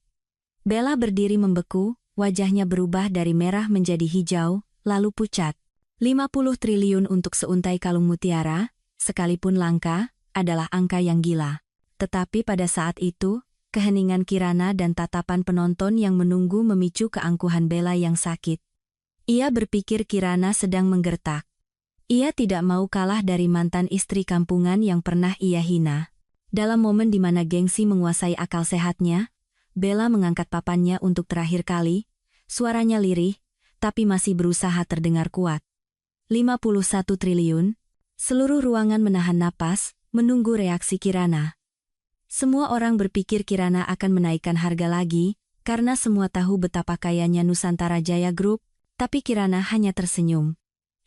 Bella berdiri membeku, wajahnya berubah dari merah menjadi hijau, lalu pucat. 50 triliun untuk seuntai kalung mutiara, sekalipun langka, adalah angka yang gila. Tetapi pada saat itu, keheningan Kirana dan tatapan penonton yang menunggu memicu keangkuhan Bella yang sakit. Ia berpikir Kirana sedang menggertak. Ia tidak mau kalah dari mantan istri kampungan yang pernah ia hina. Dalam momen di mana gengsi menguasai akal sehatnya, Bella mengangkat papannya untuk terakhir kali, suaranya lirih, tapi masih berusaha terdengar kuat. 51 triliun, seluruh ruangan menahan napas, menunggu reaksi Kirana. Semua orang berpikir Kirana akan menaikkan harga lagi, karena semua tahu betapa kayanya Nusantara Jaya Group, tapi Kirana hanya tersenyum.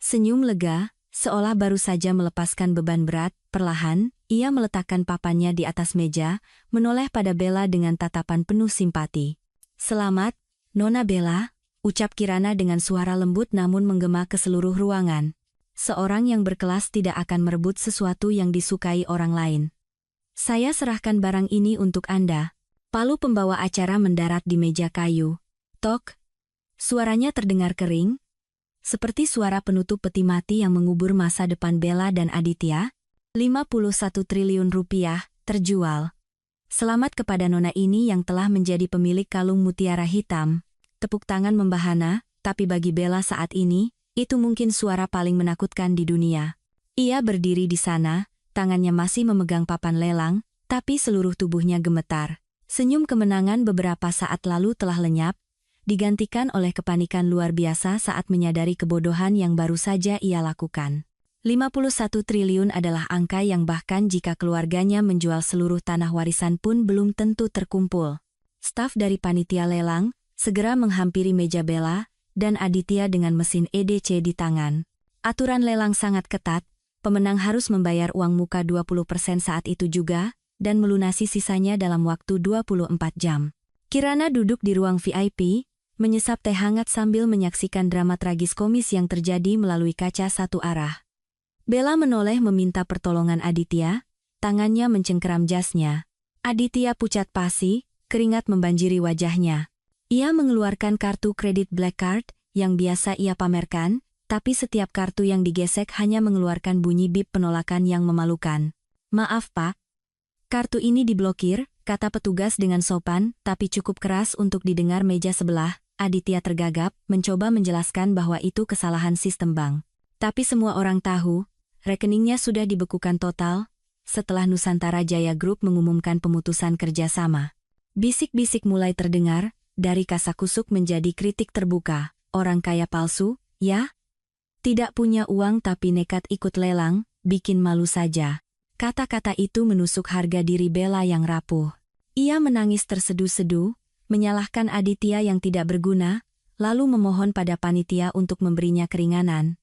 Senyum lega, seolah baru saja melepaskan beban berat. Perlahan, ia meletakkan papannya di atas meja, menoleh pada Bella dengan tatapan penuh simpati. "Selamat, Nona Bella," ucap Kirana dengan suara lembut namun menggema ke seluruh ruangan. Seorang yang berkelas tidak akan merebut sesuatu yang disukai orang lain. "Saya serahkan barang ini untuk Anda." Palu pembawa acara mendarat di meja kayu. Tok. Suaranya terdengar kering, seperti suara penutup peti mati yang mengubur masa depan Bella dan Aditya. 51 triliun rupiah, terjual. Selamat kepada Nona ini yang telah menjadi pemilik kalung mutiara hitam. Tepuk tangan membahana, tapi bagi Bella saat ini, Itu mungkin suara paling menakutkan di dunia. Ia berdiri di sana, tangannya masih memegang papan lelang, tapi seluruh tubuhnya gemetar. Senyum kemenangan beberapa saat lalu telah lenyap, digantikan oleh kepanikan luar biasa saat menyadari kebodohan yang baru saja ia lakukan. 51 triliun adalah angka yang bahkan jika keluarganya menjual seluruh tanah warisan pun belum tentu terkumpul. Staf dari panitia lelang segera menghampiri meja Bella dan Aditya dengan mesin EDC di tangan. Aturan lelang sangat ketat, pemenang harus membayar uang muka 20% saat itu juga, dan melunasi sisanya dalam waktu 24 jam. Kirana duduk di ruang VIP, menyesap teh hangat sambil menyaksikan drama tragis komis yang terjadi melalui kaca satu arah. Bella menoleh meminta pertolongan Aditya, tangannya mencengkeram jasnya. Aditya pucat pasi, keringat membanjiri wajahnya. Ia mengeluarkan kartu kredit Black Card yang biasa ia pamerkan, tapi setiap kartu yang digesek hanya mengeluarkan bunyi bip penolakan yang memalukan. "Maaf, Pak. Kartu ini diblokir," kata petugas dengan sopan, tapi cukup keras untuk didengar meja sebelah. Aditya tergagap, mencoba menjelaskan bahwa itu kesalahan sistem bank. Tapi semua orang tahu, rekeningnya sudah dibekukan total setelah Nusantara Jaya Group mengumumkan pemutusan kerjasama. Bisik-bisik mulai terdengar, dari kasakusuk menjadi kritik terbuka. Orang kaya palsu, ya? Tidak punya uang tapi nekat ikut lelang, bikin malu saja. Kata-kata itu menusuk harga diri Bella yang rapuh. Ia menangis terseduh-seduh, menyalahkan Aditya yang tidak berguna, lalu memohon pada panitia untuk memberinya keringanan.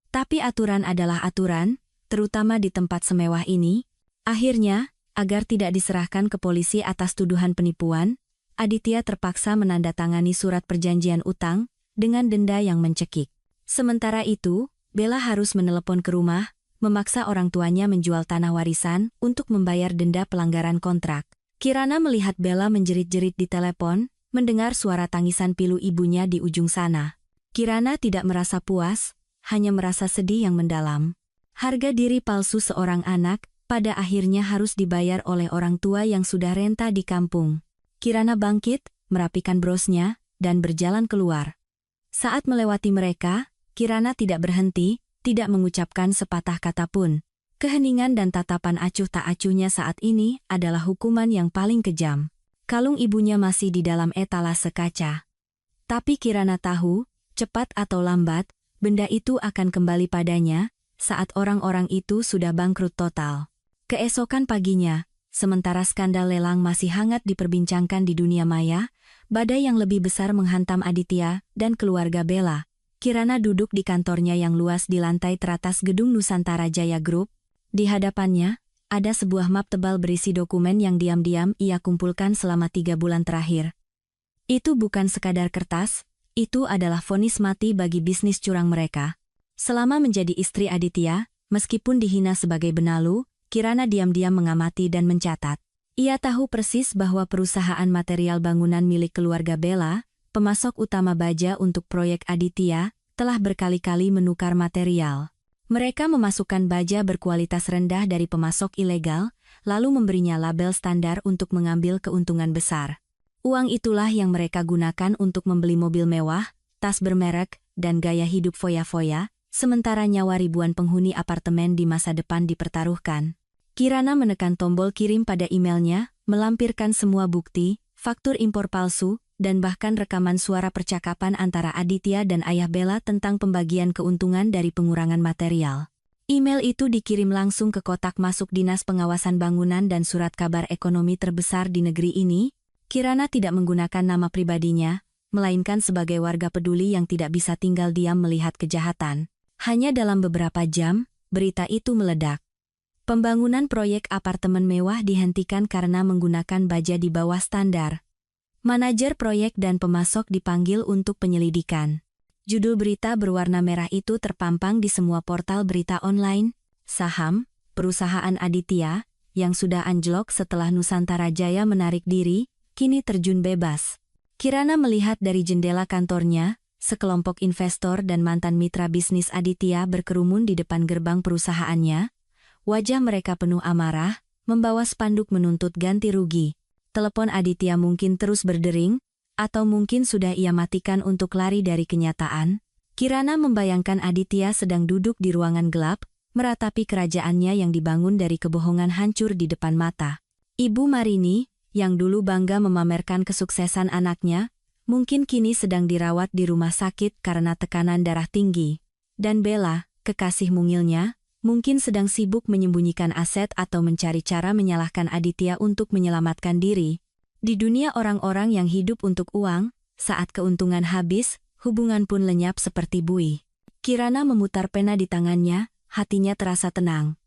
Tapi aturan adalah aturan, terutama di tempat semewah ini. Akhirnya, agar tidak diserahkan ke polisi atas tuduhan penipuan, Aditya terpaksa menandatangani surat perjanjian utang dengan denda yang mencekik. Sementara itu, Bella harus menelepon ke rumah, memaksa orang tuanya menjual tanah warisan untuk membayar denda pelanggaran kontrak. Kirana melihat Bella menjerit-jerit di telepon, mendengar suara tangisan pilu ibunya di ujung sana. Kirana tidak merasa puas, hanya merasa sedih yang mendalam. Harga diri palsu seorang anak, pada akhirnya harus dibayar oleh orang tua yang sudah renta di kampung. Kirana bangkit, merapikan brosnya, dan berjalan keluar. Saat melewati mereka, Kirana tidak berhenti, tidak mengucapkan sepatah kata pun. Keheningan dan tatapan acuh tak acuhnya saat ini adalah hukuman yang paling kejam. Kalung ibunya masih di dalam etalase kaca. Tapi Kirana tahu, cepat atau lambat, benda itu akan kembali padanya, saat orang-orang itu sudah bangkrut total. Keesokan paginya, sementara skandal lelang masih hangat diperbincangkan di dunia maya, badai yang lebih besar menghantam Aditya dan keluarga Bella. Kirana duduk di kantornya yang luas di lantai teratas gedung Nusantara Jaya Group. Di hadapannya, ada sebuah map tebal berisi dokumen yang diam-diam ia kumpulkan selama 3 bulan terakhir. Itu bukan sekadar kertas, itu adalah vonis mati bagi bisnis curang mereka. Selama menjadi istri Aditya, meskipun dihina sebagai benalu, Kirana diam-diam mengamati dan mencatat. Ia tahu persis bahwa perusahaan material bangunan milik keluarga Bella, pemasok utama baja untuk proyek Aditya, telah berkali-kali menukar material. Mereka memasukkan baja berkualitas rendah dari pemasok ilegal, lalu memberinya label standar untuk mengambil keuntungan besar. Uang itulah yang mereka gunakan untuk membeli mobil mewah, tas bermerek, dan gaya hidup foya-foya, sementara nyawa ribuan penghuni apartemen di masa depan dipertaruhkan. Kirana menekan tombol kirim pada emailnya, melampirkan semua bukti, faktur impor palsu, dan bahkan rekaman suara percakapan antara Aditya dan ayah Bella tentang pembagian keuntungan dari pengurangan material. Email itu dikirim langsung ke kotak masuk Dinas Pengawasan Bangunan dan Surat Kabar Ekonomi terbesar di negeri ini. Kirana tidak menggunakan nama pribadinya, melainkan sebagai warga peduli yang tidak bisa tinggal diam melihat kejahatan. Hanya dalam beberapa jam, berita itu meledak. Pembangunan proyek apartemen mewah dihentikan karena menggunakan baja di bawah standar. Manajer proyek dan pemasok dipanggil untuk penyelidikan. Judul berita berwarna merah itu terpampang di semua portal berita online. Saham, perusahaan Aditya, yang sudah anjlok setelah Nusantara Jaya menarik diri, kini terjun bebas. Kirana melihat dari jendela kantornya, sekelompok investor dan mantan mitra bisnis Aditya berkerumun di depan gerbang perusahaannya. Wajah mereka penuh amarah, membawa spanduk menuntut ganti rugi. Telepon Aditya mungkin terus berdering, atau mungkin sudah ia matikan untuk lari dari kenyataan, Kirana membayangkan Aditya sedang duduk di ruangan gelap, meratapi kerajaannya yang dibangun dari kebohongan hancur di depan mata. Ibu Marini, yang dulu bangga memamerkan kesuksesan anaknya, mungkin kini sedang dirawat di rumah sakit karena tekanan darah tinggi. Dan Bella, kekasih mungilnya, mungkin sedang sibuk menyembunyikan aset atau mencari cara menyalahkan Aditya untuk menyelamatkan diri. Di dunia orang-orang yang hidup untuk uang, saat keuntungan habis, hubungan pun lenyap seperti buih. Kirana memutar pena di tangannya, hatinya terasa tenang.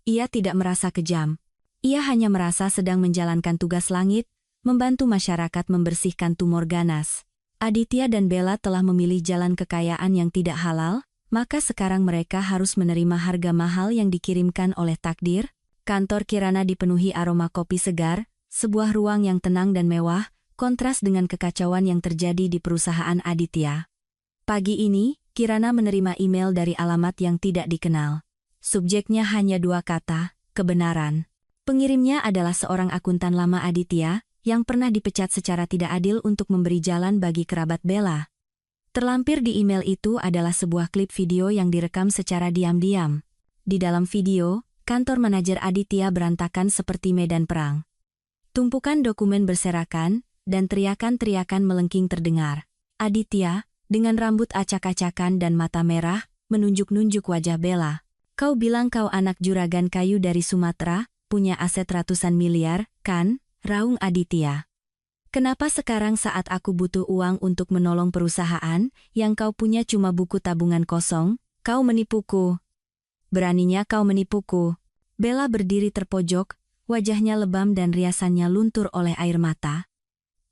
Ia tidak merasa kejam. Ia hanya merasa sedang menjalankan tugas langit, membantu masyarakat membersihkan tumor ganas. Aditya dan Bella telah memilih jalan kekayaan yang tidak halal, maka sekarang mereka harus menerima harga mahal yang dikirimkan oleh takdir. Kantor Kirana dipenuhi aroma kopi segar, sebuah ruang yang tenang dan mewah, kontras dengan kekacauan yang terjadi di perusahaan Aditya. Pagi ini, Kirana menerima email dari alamat yang tidak dikenal. Subjeknya hanya 2 kata, kebenaran. Pengirimnya adalah seorang akuntan lama Aditya, yang pernah dipecat secara tidak adil untuk memberi jalan bagi kerabat Bella. Terlampir di email itu adalah sebuah klip video yang direkam secara diam-diam. Di dalam video, kantor manajer Aditya berantakan seperti medan perang. Tumpukan dokumen berserakan, dan teriakan-teriakan melengking terdengar. Aditya, dengan rambut acak-acakan dan mata merah, menunjuk-nunjuk wajah Bella. Kau bilang kau anak juragan kayu dari Sumatera, punya aset ratusan miliar, kan? Raung Aditya. Kenapa sekarang saat aku butuh uang untuk menolong perusahaan, yang kau punya cuma buku tabungan kosong, kau menipuku? Beraninya kau menipuku. Bella berdiri terpojok, wajahnya lebam dan riasannya luntur oleh air mata.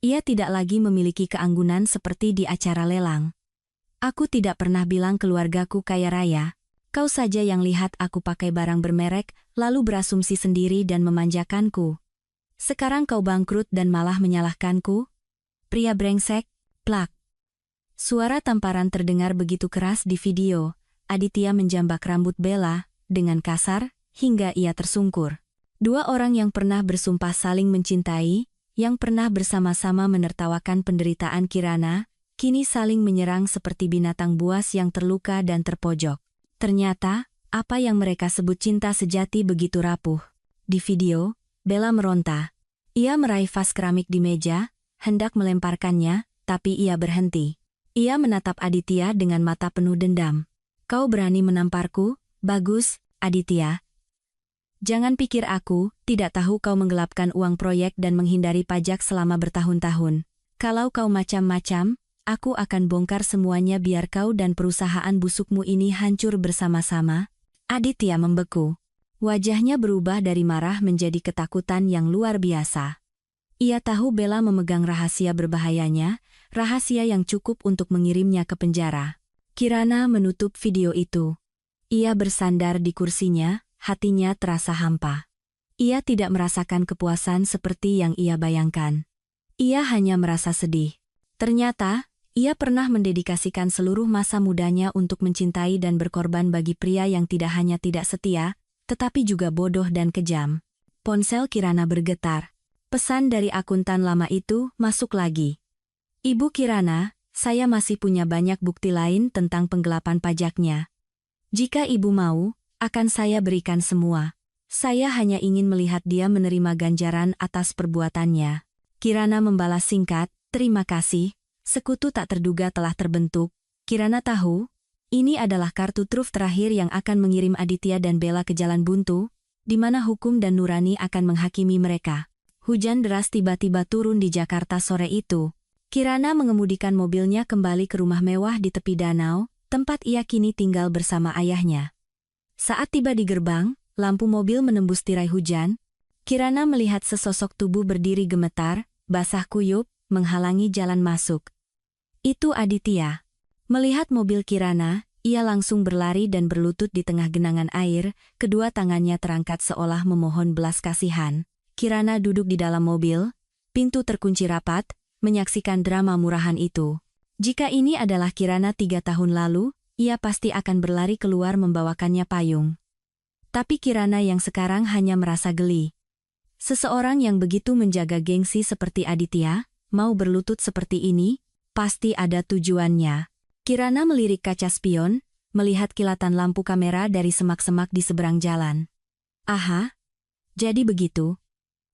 Ia tidak lagi memiliki keanggunan seperti di acara lelang. Aku tidak pernah bilang keluargaku kaya raya. Kau saja yang lihat aku pakai barang bermerek, lalu berasumsi sendiri dan memanjakanku. Sekarang kau bangkrut dan malah menyalahkanku? Pria brengsek, plak. Suara tamparan terdengar begitu keras di video. Aditya menjambak rambut Bella, dengan kasar, hingga ia tersungkur. 2 orang yang pernah bersumpah saling mencintai, yang pernah bersama-sama menertawakan penderitaan Kirana, kini saling menyerang seperti binatang buas yang terluka dan terpojok. Ternyata, apa yang mereka sebut cinta sejati begitu rapuh. Di video, Bella meronta. Ia meraih vas keramik di meja, hendak melemparkannya, tapi ia berhenti. Ia menatap Aditya dengan mata penuh dendam. Kau berani menamparku? Bagus, Aditya. Jangan pikir aku tidak tahu kau menggelapkan uang proyek dan menghindari pajak selama bertahun-tahun. Kalau kau macam-macam, aku akan bongkar semuanya biar kau dan perusahaan busukmu ini hancur bersama-sama. Aditya membeku. Wajahnya berubah dari marah menjadi ketakutan yang luar biasa. Ia tahu Bella memegang rahasia berbahayanya, rahasia yang cukup untuk mengirimnya ke penjara. Kirana menutup video itu. Ia bersandar di kursinya, hatinya terasa hampa. Ia tidak merasakan kepuasan seperti yang ia bayangkan. Ia hanya merasa sedih. Ternyata, ia pernah mendedikasikan seluruh masa mudanya untuk mencintai dan berkorban bagi pria yang tidak hanya tidak setia, tetapi juga bodoh dan kejam. Ponsel Kirana bergetar. Pesan dari akuntan lama itu masuk lagi. Ibu Kirana, saya masih punya banyak bukti lain tentang penggelapan pajaknya. Jika ibu mau, akan saya berikan semua. Saya hanya ingin melihat dia menerima ganjaran atas perbuatannya. Kirana membalas singkat, terima kasih. Sekutu tak terduga telah terbentuk. Kirana tahu, ini adalah kartu truf terakhir yang akan mengirim Aditya dan Bella ke jalan buntu, di mana hukum dan nurani akan menghakimi mereka. Hujan deras tiba-tiba turun di Jakarta sore itu. Kirana mengemudikan mobilnya kembali ke rumah mewah di tepi danau, tempat ia kini tinggal bersama ayahnya. Saat tiba di gerbang, lampu mobil menembus tirai hujan. Kirana melihat sesosok tubuh berdiri gemetar, basah kuyup, menghalangi jalan masuk. Itu Aditya. Melihat mobil Kirana, ia langsung berlari dan berlutut di tengah genangan air, kedua tangannya terangkat seolah memohon belas kasihan. Kirana duduk di dalam mobil, pintu terkunci rapat, menyaksikan drama murahan itu. Jika ini adalah Kirana 3 tahun lalu, ia pasti akan berlari keluar membawakannya payung. Tapi Kirana yang sekarang hanya merasa geli. Seseorang yang begitu menjaga gengsi seperti Aditya, mau berlutut seperti ini, pasti ada tujuannya. Kirana melirik kaca spion, melihat kilatan lampu kamera dari semak-semak di seberang jalan. Aha, jadi begitu.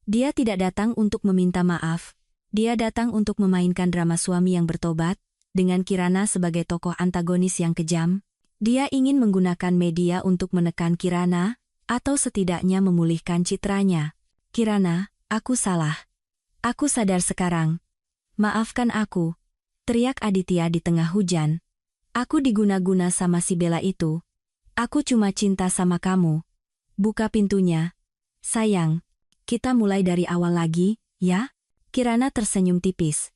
Dia tidak datang untuk meminta maaf. Dia datang untuk memainkan drama suami yang bertobat, dengan Kirana sebagai tokoh antagonis yang kejam. Dia ingin menggunakan media untuk menekan Kirana, atau setidaknya memulihkan citranya. Kirana, aku salah. Aku sadar sekarang. Maafkan aku, teriak Aditya di tengah hujan. Aku diguna-guna sama si Bella itu. Aku cuma cinta sama kamu. Buka pintunya. Sayang, kita mulai dari awal lagi, ya? Kirana tersenyum tipis.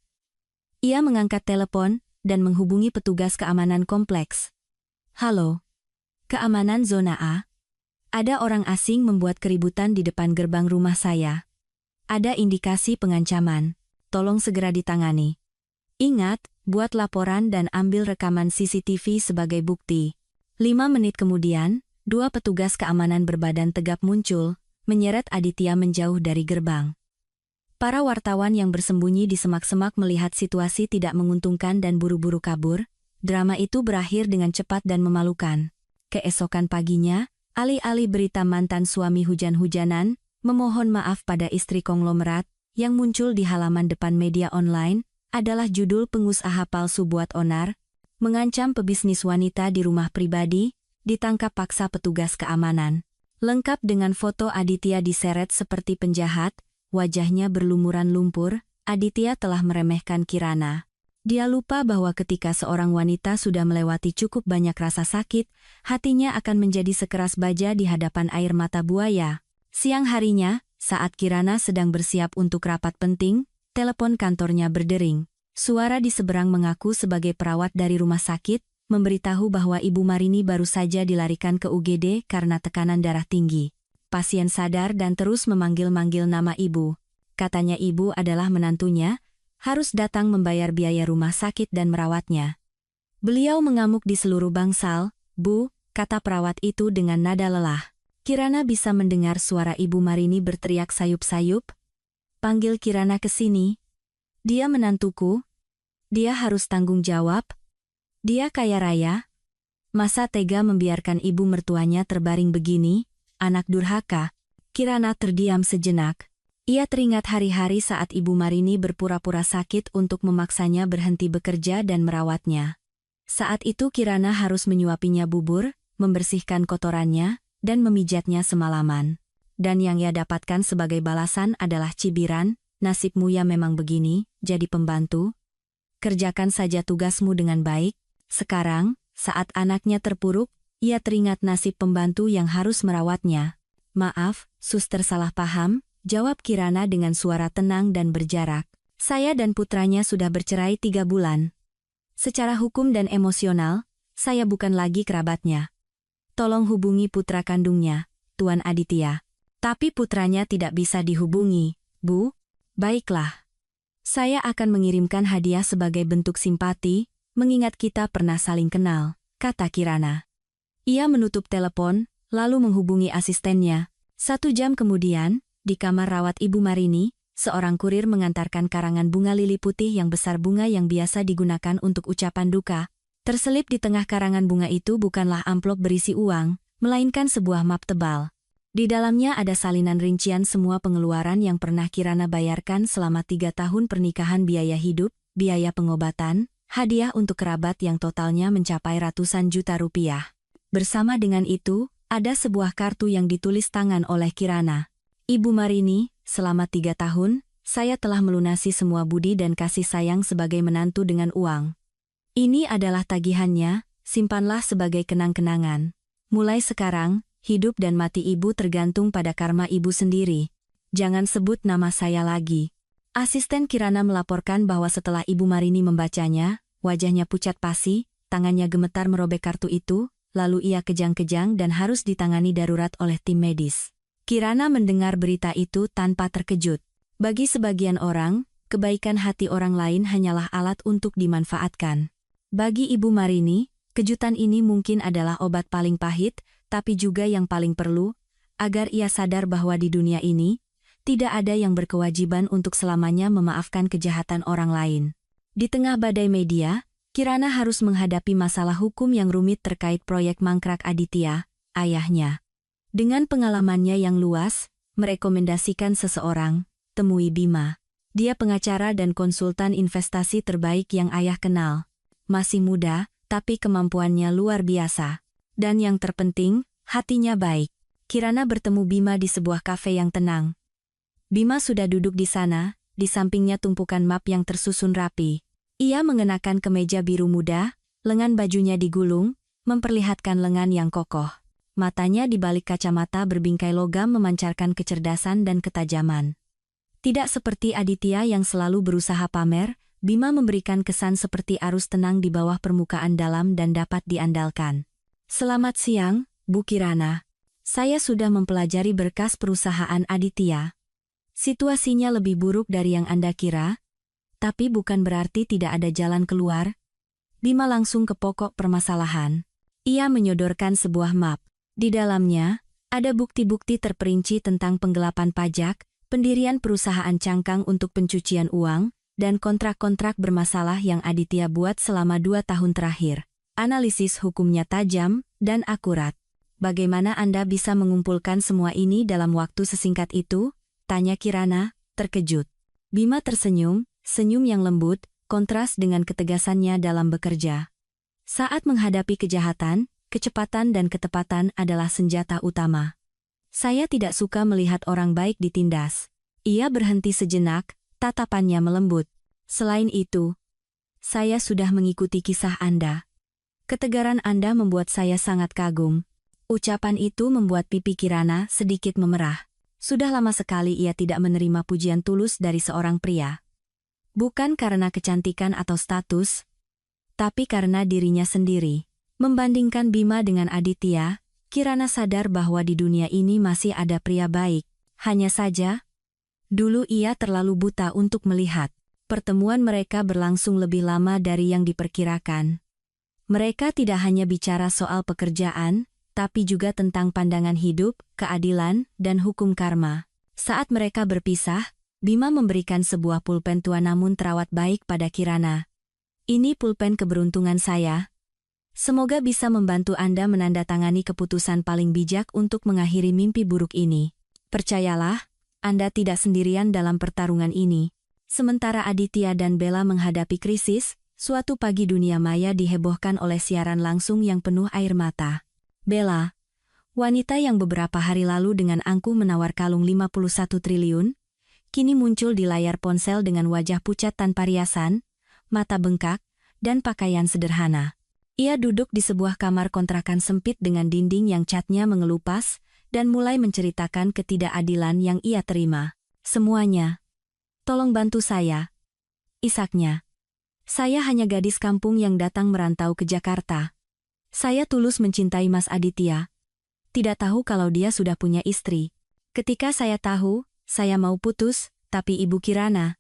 Ia mengangkat telepon dan menghubungi petugas keamanan kompleks. Halo. Keamanan zona A. Ada orang asing membuat keributan di depan gerbang rumah saya. Ada indikasi pengancaman. Tolong segera ditangani. Ingat, buat laporan dan ambil rekaman CCTV sebagai bukti. 5 menit kemudian, 2 petugas keamanan berbadan tegap muncul, menyeret Aditya menjauh dari gerbang. Para wartawan yang bersembunyi di semak-semak melihat situasi tidak menguntungkan dan buru-buru kabur. Drama itu berakhir dengan cepat dan memalukan. Keesokan paginya, alih-alih berita mantan suami hujan-hujanan, memohon maaf pada istri konglomerat, yang muncul di halaman depan media online, adalah judul pengusaha palsu buat onar, mengancam pebisnis wanita di rumah pribadi, ditangkap paksa petugas keamanan. Lengkap dengan foto Aditya diseret seperti penjahat, wajahnya berlumuran lumpur. Aditya telah meremehkan Kirana. Dia lupa bahwa ketika seorang wanita sudah melewati cukup banyak rasa sakit, hatinya akan menjadi sekeras baja di hadapan air mata buaya. Siang harinya, saat Kirana sedang bersiap untuk rapat penting, telepon kantornya berdering. Suara di seberang mengaku sebagai perawat dari rumah sakit, memberitahu bahwa Ibu Marini baru saja dilarikan ke UGD karena tekanan darah tinggi. Pasien sadar dan terus memanggil-manggil nama ibu. Katanya ibu adalah menantunya, harus datang membayar biaya rumah sakit dan merawatnya. Beliau mengamuk di seluruh bangsal. Bu, kata perawat itu dengan nada lelah. Kirana bisa mendengar suara Ibu Marini berteriak sayup-sayup. Panggil Kirana ke sini. Dia menantuku. Dia harus tanggung jawab. Dia kaya raya. Masa tega membiarkan ibu mertuanya terbaring begini, anak durhaka. Kirana terdiam sejenak. Ia teringat hari-hari saat Ibu Marini berpura-pura sakit untuk memaksanya berhenti bekerja dan merawatnya. Saat itu Kirana harus menyuapinya bubur, membersihkan kotorannya, dan memijatnya semalaman. Dan yang ia dapatkan sebagai balasan adalah cibiran, nasibmu ya memang begini, jadi pembantu. Kerjakan saja tugasmu dengan baik. Sekarang, saat anaknya terpuruk, ia teringat nasib pembantu yang harus merawatnya. Maaf, suster salah paham, jawab Kirana dengan suara tenang dan berjarak. Saya dan putranya sudah bercerai 3 bulan. Secara hukum dan emosional, saya bukan lagi kerabatnya. Tolong hubungi putra kandungnya, Tuan Aditya. Tapi putranya tidak bisa dihubungi, Bu. Baiklah. Saya akan mengirimkan hadiah sebagai bentuk simpati, mengingat kita pernah saling kenal, kata Kirana. Ia menutup telepon, lalu menghubungi asistennya. 1 jam kemudian, di kamar rawat Ibu Marini, seorang kurir mengantarkan karangan bunga lili putih yang besar, bunga yang biasa digunakan untuk ucapan duka. Terselip di tengah karangan bunga itu bukanlah amplop berisi uang, melainkan sebuah map tebal. Di dalamnya ada salinan rincian semua pengeluaran yang pernah Kirana bayarkan selama 3 tahun pernikahan, biaya hidup, biaya pengobatan, hadiah untuk kerabat yang totalnya mencapai ratusan juta rupiah. Bersama dengan itu, ada sebuah kartu yang ditulis tangan oleh Kirana. Ibu Marini, selama 3 tahun, saya telah melunasi semua budi dan kasih sayang sebagai menantu dengan uang. Ini adalah tagihannya, simpanlah sebagai kenang-kenangan. Mulai sekarang, hidup dan mati ibu tergantung pada karma ibu sendiri. Jangan sebut nama saya lagi. Asisten Kirana melaporkan bahwa setelah Ibu Marini membacanya, wajahnya pucat pasi, tangannya gemetar merobek kartu itu, lalu ia kejang-kejang dan harus ditangani darurat oleh tim medis. Kirana mendengar berita itu tanpa terkejut. Bagi sebagian orang, kebaikan hati orang lain hanyalah alat untuk dimanfaatkan. Bagi Ibu Marini, kejutan ini mungkin adalah obat paling pahit, tapi juga yang paling perlu, agar ia sadar bahwa di dunia ini, tidak ada yang berkewajiban untuk selamanya memaafkan kejahatan orang lain. Di tengah badai media, Kirana harus menghadapi masalah hukum yang rumit terkait proyek mangkrak Aditya, ayahnya. Dengan pengalamannya yang luas, merekomendasikan seseorang, temui Bima. Dia pengacara dan konsultan investasi terbaik yang ayah kenal. Masih muda, tapi kemampuannya luar biasa. Dan yang terpenting, hatinya baik. Kirana bertemu Bima di sebuah kafe yang tenang. Bima sudah duduk di sana, di sampingnya tumpukan map yang tersusun rapi. Ia mengenakan kemeja biru muda, lengan bajunya digulung, memperlihatkan lengan yang kokoh. Matanya di balik kacamata berbingkai logam memancarkan kecerdasan dan ketajaman. Tidak seperti Aditya yang selalu berusaha pamer, Bima memberikan kesan seperti arus tenang di bawah permukaan dalam dan dapat diandalkan. Selamat siang, Bu Kirana. Saya sudah mempelajari berkas perusahaan Aditya. Situasinya lebih buruk dari yang Anda kira, tapi bukan berarti tidak ada jalan keluar. Bima langsung ke pokok permasalahan. Ia menyodorkan sebuah map. Di dalamnya, ada bukti-bukti terperinci tentang penggelapan pajak, pendirian perusahaan cangkang untuk pencucian uang, dan kontrak-kontrak bermasalah yang Aditya buat selama 2 tahun terakhir. Analisis hukumnya tajam dan akurat. Bagaimana Anda bisa mengumpulkan semua ini dalam waktu sesingkat itu? Tanya Kirana, terkejut. Bima tersenyum, senyum yang lembut, kontras dengan ketegasannya dalam bekerja. Saat menghadapi kejahatan, kecepatan dan ketepatan adalah senjata utama. Saya tidak suka melihat orang baik ditindas. Ia berhenti sejenak, tatapannya melembut. Selain itu, saya sudah mengikuti kisah Anda. Ketegaran Anda membuat saya sangat kagum. Ucapan itu membuat pipi Kirana sedikit memerah. Sudah lama sekali ia tidak menerima pujian tulus dari seorang pria. Bukan karena kecantikan atau status, tapi karena dirinya sendiri. Membandingkan Bima dengan Aditya, Kirana sadar bahwa di dunia ini masih ada pria baik. Hanya saja, dulu ia terlalu buta untuk melihat. Pertemuan mereka berlangsung lebih lama dari yang diperkirakan. Mereka tidak hanya bicara soal pekerjaan, tapi juga tentang pandangan hidup, keadilan, dan hukum karma. Saat mereka berpisah, Bima memberikan sebuah pulpen tua namun terawat baik pada Kirana. Ini pulpen keberuntungan saya. Semoga bisa membantu Anda menandatangani keputusan paling bijak untuk mengakhiri mimpi buruk ini. Percayalah, Anda tidak sendirian dalam pertarungan ini. Sementara Aditya dan Bella menghadapi krisis, suatu pagi dunia maya dihebohkan oleh siaran langsung yang penuh air mata. Bella, wanita yang beberapa hari lalu dengan angkuh menawar kalung 51 triliun, kini muncul di layar ponsel dengan wajah pucat tanpa riasan, mata bengkak, dan pakaian sederhana. Ia duduk di sebuah kamar kontrakan sempit dengan dinding yang catnya mengelupas, dan mulai menceritakan ketidakadilan yang ia terima. Semuanya. Tolong bantu saya. Isaknya. Saya hanya gadis kampung yang datang merantau ke Jakarta. Saya tulus mencintai Mas Aditya. Tidak tahu kalau dia sudah punya istri. Ketika saya tahu, saya mau putus, tapi Ibu Kirana.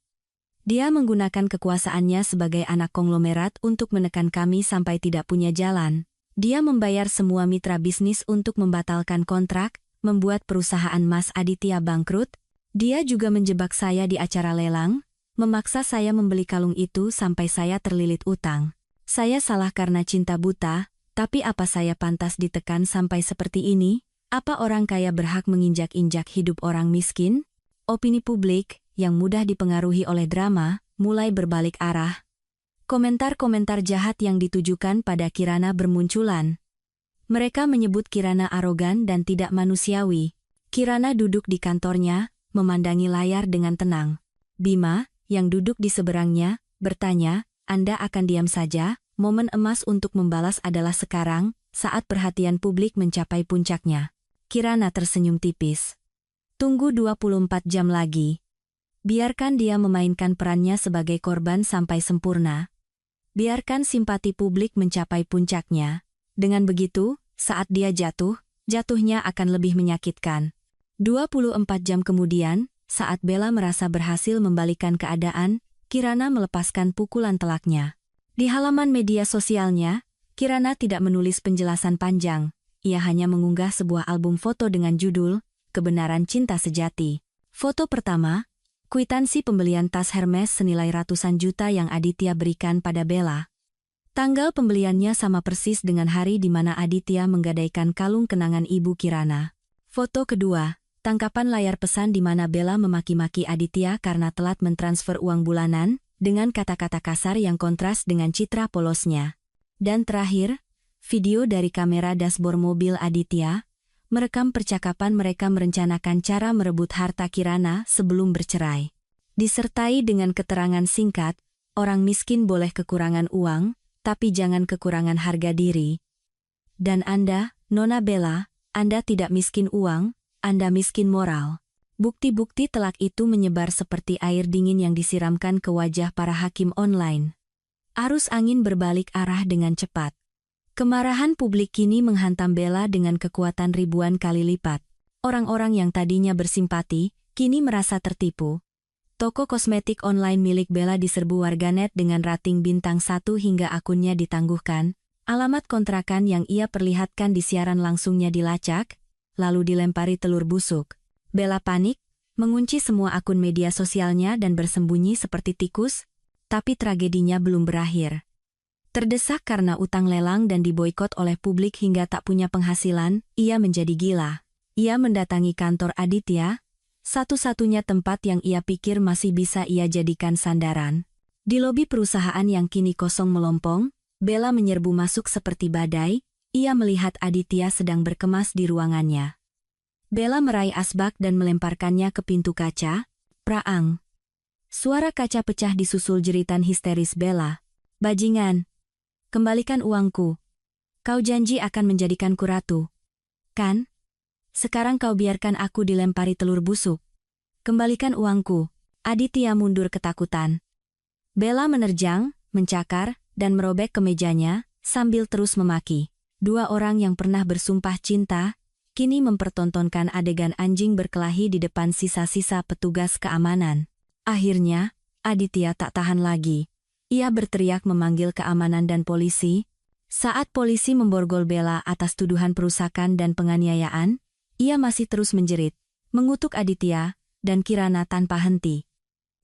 Dia menggunakan kekuasaannya sebagai anak konglomerat untuk menekan kami sampai tidak punya jalan. Dia membayar semua mitra bisnis untuk membatalkan kontrak, membuat perusahaan Mas Aditya bangkrut. Dia juga menjebak saya di acara lelang, memaksa saya membeli kalung itu sampai saya terlilit utang. Saya salah karena cinta buta, tapi apa saya pantas ditekan sampai seperti ini? Apa orang kaya berhak menginjak-injak hidup orang miskin? Opini publik, yang mudah dipengaruhi oleh drama, mulai berbalik arah. Komentar-komentar jahat yang ditujukan pada Kirana bermunculan. Mereka menyebut Kirana arogan dan tidak manusiawi. Kirana duduk di kantornya, memandangi layar dengan tenang. Bima, yang duduk di seberangnya, bertanya, Anda akan diam saja? Momen emas untuk membalas adalah sekarang, saat perhatian publik mencapai puncaknya. Kirana tersenyum tipis. Tunggu 24 jam lagi. Biarkan dia memainkan perannya sebagai korban sampai sempurna. Biarkan simpati publik mencapai puncaknya. Dengan begitu, saat dia jatuh, jatuhnya akan lebih menyakitkan. 24 jam kemudian, saat Bella merasa berhasil membalikkan keadaan, Kirana melepaskan pukulan telaknya. Di halaman media sosialnya, Kirana tidak menulis penjelasan panjang. Ia hanya mengunggah sebuah album foto dengan judul, Kebenaran Cinta Sejati. Foto pertama, kwitansi pembelian tas Hermes senilai ratusan juta yang Aditya berikan pada Bella. Tanggal pembeliannya sama persis dengan hari di mana Aditya menggadaikan kalung kenangan ibu Kirana. Foto kedua, tangkapan layar pesan di mana Bella memaki-maki Aditya karena telat mentransfer uang bulanan, dengan kata-kata kasar yang kontras dengan citra polosnya. Dan terakhir, video dari kamera dashboard mobil Aditya, merekam percakapan mereka merencanakan cara merebut harta Kirana sebelum bercerai. Disertai dengan keterangan singkat, orang miskin boleh kekurangan uang, tapi jangan kekurangan harga diri. Dan Anda, Nona Bella, Anda tidak miskin uang, Anda miskin moral. Bukti-bukti telak itu menyebar seperti air dingin yang disiramkan ke wajah para hakim online. Arus angin berbalik arah dengan cepat. Kemarahan publik kini menghantam Bella dengan kekuatan ribuan kali lipat. Orang-orang yang tadinya bersimpati, kini merasa tertipu. Toko kosmetik online milik Bella diserbu warganet dengan rating bintang 1 hingga akunnya ditangguhkan. Alamat kontrakan yang ia perlihatkan di siaran langsungnya dilacak, lalu dilempari telur busuk. Bella panik, mengunci semua akun media sosialnya dan bersembunyi seperti tikus, tapi tragedinya belum berakhir. Terdesak karena utang lelang dan diboikot oleh publik hingga tak punya penghasilan, ia menjadi gila. Ia mendatangi kantor Aditya, satu-satunya tempat yang ia pikir masih bisa ia jadikan sandaran. Di lobi perusahaan yang kini kosong melompong, Bella menyerbu masuk seperti badai, ia melihat Aditya sedang berkemas di ruangannya. Bella meraih asbak dan melemparkannya ke pintu kaca, praang. Suara kaca pecah disusul jeritan histeris Bella. Bajingan! Kembalikan uangku. Kau janji akan menjadikanku ratu. Kan? Sekarang kau biarkan aku dilempari telur busuk. Kembalikan uangku. Aditya mundur ketakutan. Bella menerjang, mencakar, dan merobek ke mejanya, sambil terus memaki. Dua orang yang pernah bersumpah cinta, kini mempertontonkan adegan anjing berkelahi di depan sisa-sisa petugas keamanan. Akhirnya, Aditya tak tahan lagi. Ia berteriak memanggil keamanan dan polisi. Saat polisi memborgol Bella atas tuduhan perusakan dan penganiayaan, ia masih terus menjerit, mengutuk Aditya, dan Kirana tanpa henti.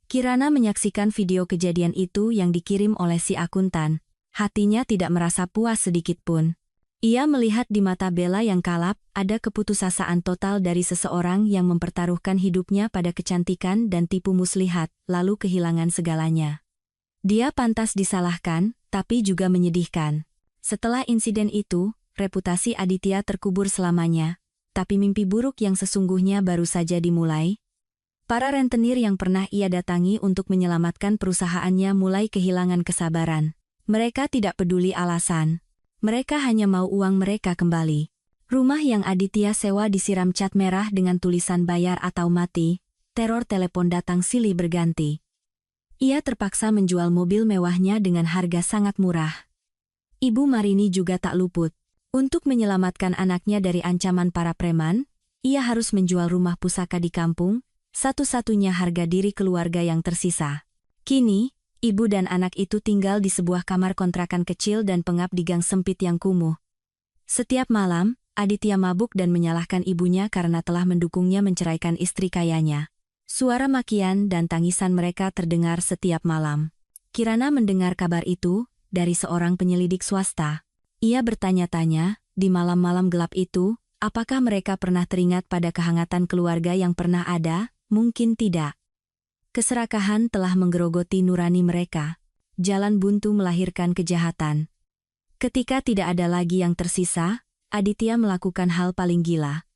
Kirana menyaksikan video kejadian itu yang dikirim oleh si akuntan. Hatinya tidak merasa puas sedikit pun. Ia melihat di mata Bella yang kalap, ada keputusasaan total dari seseorang yang mempertaruhkan hidupnya pada kecantikan dan tipu muslihat, lalu kehilangan segalanya. Dia pantas disalahkan, tapi juga menyedihkan. Setelah insiden itu, reputasi Aditya terkubur selamanya. Tapi mimpi buruk yang sesungguhnya baru saja dimulai. Para rentenir yang pernah ia datangi untuk menyelamatkan perusahaannya mulai kehilangan kesabaran. Mereka tidak peduli alasan. Mereka hanya mau uang mereka kembali. Rumah yang Aditya sewa disiram cat merah dengan tulisan bayar atau mati. Teror telepon datang silih berganti. Ia terpaksa menjual mobil mewahnya dengan harga sangat murah. Ibu Marini juga tak luput. Untuk menyelamatkan anaknya dari ancaman para preman, ia harus menjual rumah pusaka di kampung, satu-satunya harga diri keluarga yang tersisa. Kini, ibu dan anak itu tinggal di sebuah kamar kontrakan kecil dan pengap di gang sempit yang kumuh. Setiap malam, Aditya mabuk dan menyalahkan ibunya karena telah mendukungnya menceraikan istri kayanya. Suara makian dan tangisan mereka terdengar setiap malam. Kirana mendengar kabar itu dari seorang penyelidik swasta. Ia bertanya-tanya, di malam-malam gelap itu, apakah mereka pernah teringat pada kehangatan keluarga yang pernah ada? Mungkin tidak. Keserakahan telah menggerogoti nurani mereka. Jalan buntu melahirkan kejahatan. Ketika tidak ada lagi yang tersisa, Aditya melakukan hal paling gila.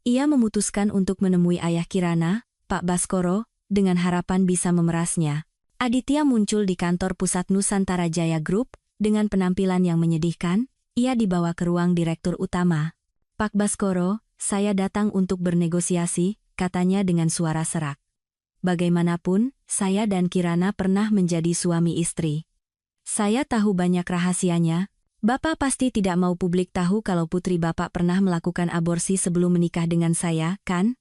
Ia memutuskan untuk menemui ayah Kirana, Pak Baskoro, dengan harapan bisa memerasnya. Aditya muncul di kantor pusat Nusantara Jaya Group, dengan penampilan yang menyedihkan, ia dibawa ke ruang direktur utama. Pak Baskoro, saya datang untuk bernegosiasi, katanya dengan suara serak. Bagaimanapun, saya dan Kirana pernah menjadi suami istri. Saya tahu banyak rahasianya. Bapak pasti tidak mau publik tahu kalau putri Bapak pernah melakukan aborsi sebelum menikah dengan saya, kan?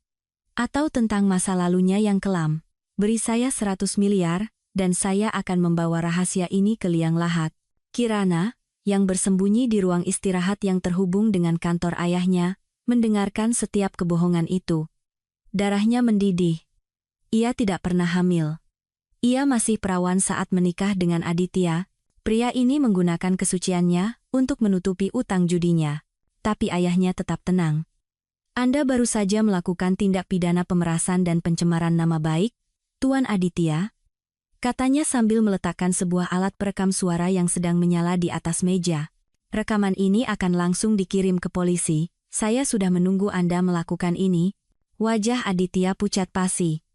Atau tentang masa lalunya yang kelam. Beri saya 100 miliar, dan saya akan membawa rahasia ini ke liang lahat. Kirana, yang bersembunyi di ruang istirahat yang terhubung dengan kantor ayahnya, mendengarkan setiap kebohongan itu. Darahnya mendidih. Ia tidak pernah hamil. Ia masih perawan saat menikah dengan Aditya, Pria ini menggunakan kesuciannya untuk menutupi utang judinya. Tapi ayahnya tetap tenang. Anda baru saja melakukan tindak pidana pemerasan dan pencemaran nama baik, Tuan Aditya, katanya sambil meletakkan sebuah alat perekam suara yang sedang menyala di atas meja. Rekaman ini akan langsung dikirim ke polisi. Saya sudah menunggu Anda melakukan ini. Wajah Aditya pucat pasi.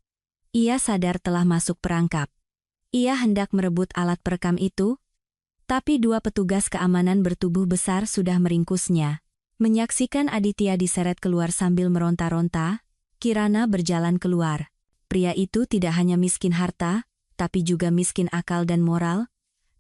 Ia sadar telah masuk perangkap. Ia hendak merebut alat perekam itu, tapi dua petugas keamanan bertubuh besar sudah meringkusnya. Menyaksikan Aditya diseret keluar sambil meronta-ronta, Kirana berjalan keluar. Pria itu tidak hanya miskin harta, tapi juga miskin akal dan moral.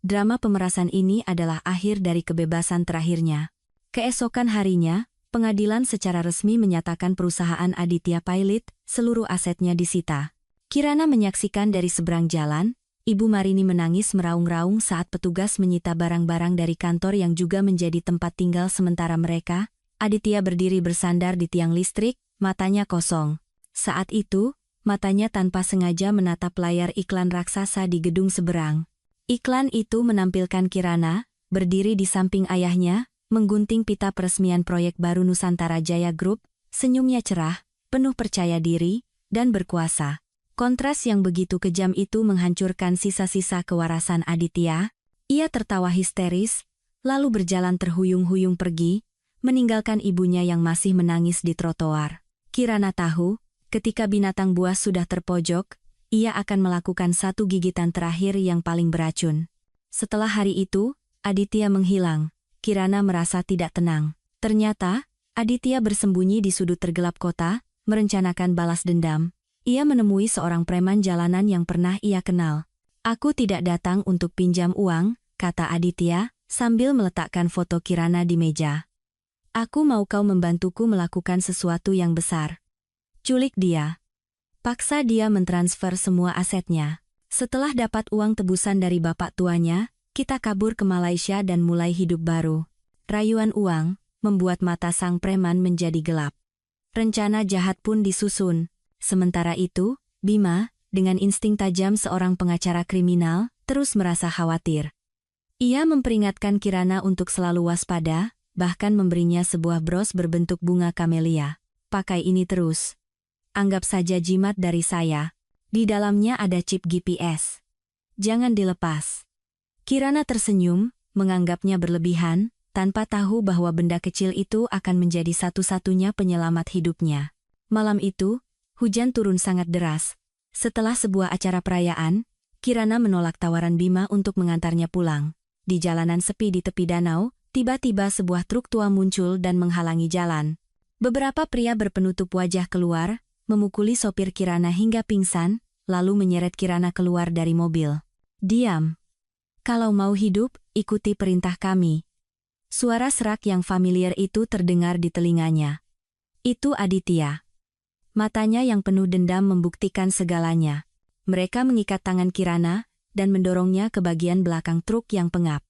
Drama pemerasan ini adalah akhir dari kebebasan terakhirnya. Keesokan harinya, pengadilan secara resmi menyatakan perusahaan Aditya Pilot, seluruh asetnya disita. Kirana menyaksikan dari seberang jalan. Ibu Marini menangis meraung-raung saat petugas menyita barang-barang dari kantor yang juga menjadi tempat tinggal sementara mereka. Aditya berdiri bersandar di tiang listrik, matanya kosong. Saat itu, matanya tanpa sengaja menatap layar iklan raksasa di gedung seberang. Iklan itu menampilkan Kirana, berdiri di samping ayahnya, menggunting pita peresmian proyek baru Nusantara Jaya Group, senyumnya cerah, penuh percaya diri, dan berkuasa. Kontras yang begitu kejam itu menghancurkan sisa-sisa kewarasan Aditya. Ia tertawa histeris, lalu berjalan terhuyung-huyung pergi, meninggalkan ibunya yang masih menangis di trotoar. Kirana tahu, ketika binatang buas sudah terpojok, ia akan melakukan satu gigitan terakhir yang paling beracun. Setelah hari itu, Aditya menghilang. Kirana merasa tidak tenang. Ternyata, Aditya bersembunyi di sudut tergelap kota, merencanakan balas dendam. Ia menemui seorang preman jalanan yang pernah ia kenal. Aku tidak datang untuk pinjam uang, kata Aditya, sambil meletakkan foto Kirana di meja. Aku mau kau membantuku melakukan sesuatu yang besar. Culik dia. Paksa dia mentransfer semua asetnya. Setelah dapat uang tebusan dari bapak tuanya, kita kabur ke Malaysia dan mulai hidup baru. Rayuan uang membuat mata sang preman menjadi gelap. Rencana jahat pun disusun. Sementara itu, Bima, dengan insting tajam seorang pengacara kriminal, terus merasa khawatir. Ia memperingatkan Kirana untuk selalu waspada, bahkan memberinya sebuah bros berbentuk bunga kamelia. Pakai ini terus. Anggap saja jimat dari saya. Di dalamnya ada chip GPS. Jangan dilepas. Kirana tersenyum, menganggapnya berlebihan, tanpa tahu bahwa benda kecil itu akan menjadi satu-satunya penyelamat hidupnya. Malam itu, hujan turun sangat deras. Setelah sebuah acara perayaan, Kirana menolak tawaran Bima untuk mengantarnya pulang. Di jalanan sepi di tepi danau, tiba-tiba sebuah truk tua muncul dan menghalangi jalan. Beberapa pria berpenutup wajah keluar, memukuli sopir Kirana hingga pingsan, lalu menyeret Kirana keluar dari mobil. Diam. Kalau mau hidup, ikuti perintah kami. Suara serak yang familiar itu terdengar di telinganya. Itu Aditya. Matanya yang penuh dendam membuktikan segalanya. Mereka mengikat tangan Kirana dan mendorongnya ke bagian belakang truk yang pengap.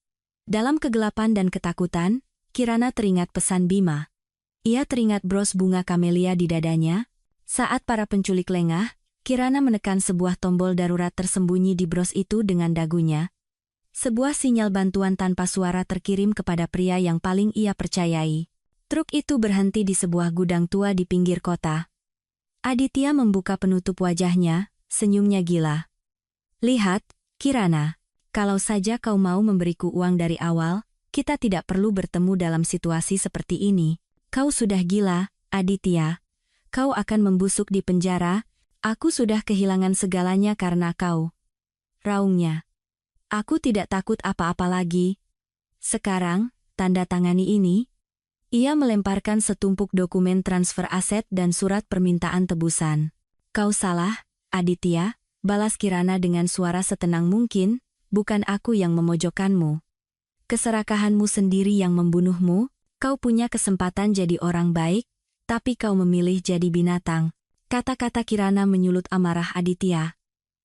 Dalam kegelapan dan ketakutan, Kirana teringat pesan Bima. Ia teringat bros bunga kamelia di dadanya. Saat para penculik lengah, Kirana menekan sebuah tombol darurat tersembunyi di bros itu dengan dagunya. Sebuah sinyal bantuan tanpa suara terkirim kepada pria yang paling ia percayai. Truk itu berhenti di sebuah gudang tua di pinggir kota. Aditya membuka penutup wajahnya, senyumnya gila. Lihat, Kirana, kalau saja kau mau memberiku uang dari awal, kita tidak perlu bertemu dalam situasi seperti ini. Kau sudah gila, Aditya. Kau akan membusuk di penjara, aku sudah kehilangan segalanya karena kau. Raungnya. Aku tidak takut apa-apa lagi. Sekarang, tanda tangani ini. Ia melemparkan setumpuk dokumen transfer aset dan surat permintaan tebusan. Kau salah, Aditya, balas Kirana dengan suara setenang mungkin, bukan aku yang memojokkanmu. Keserakahanmu sendiri yang membunuhmu, kau punya kesempatan jadi orang baik, tapi kau memilih jadi binatang. Kata-kata Kirana menyulut amarah Aditya.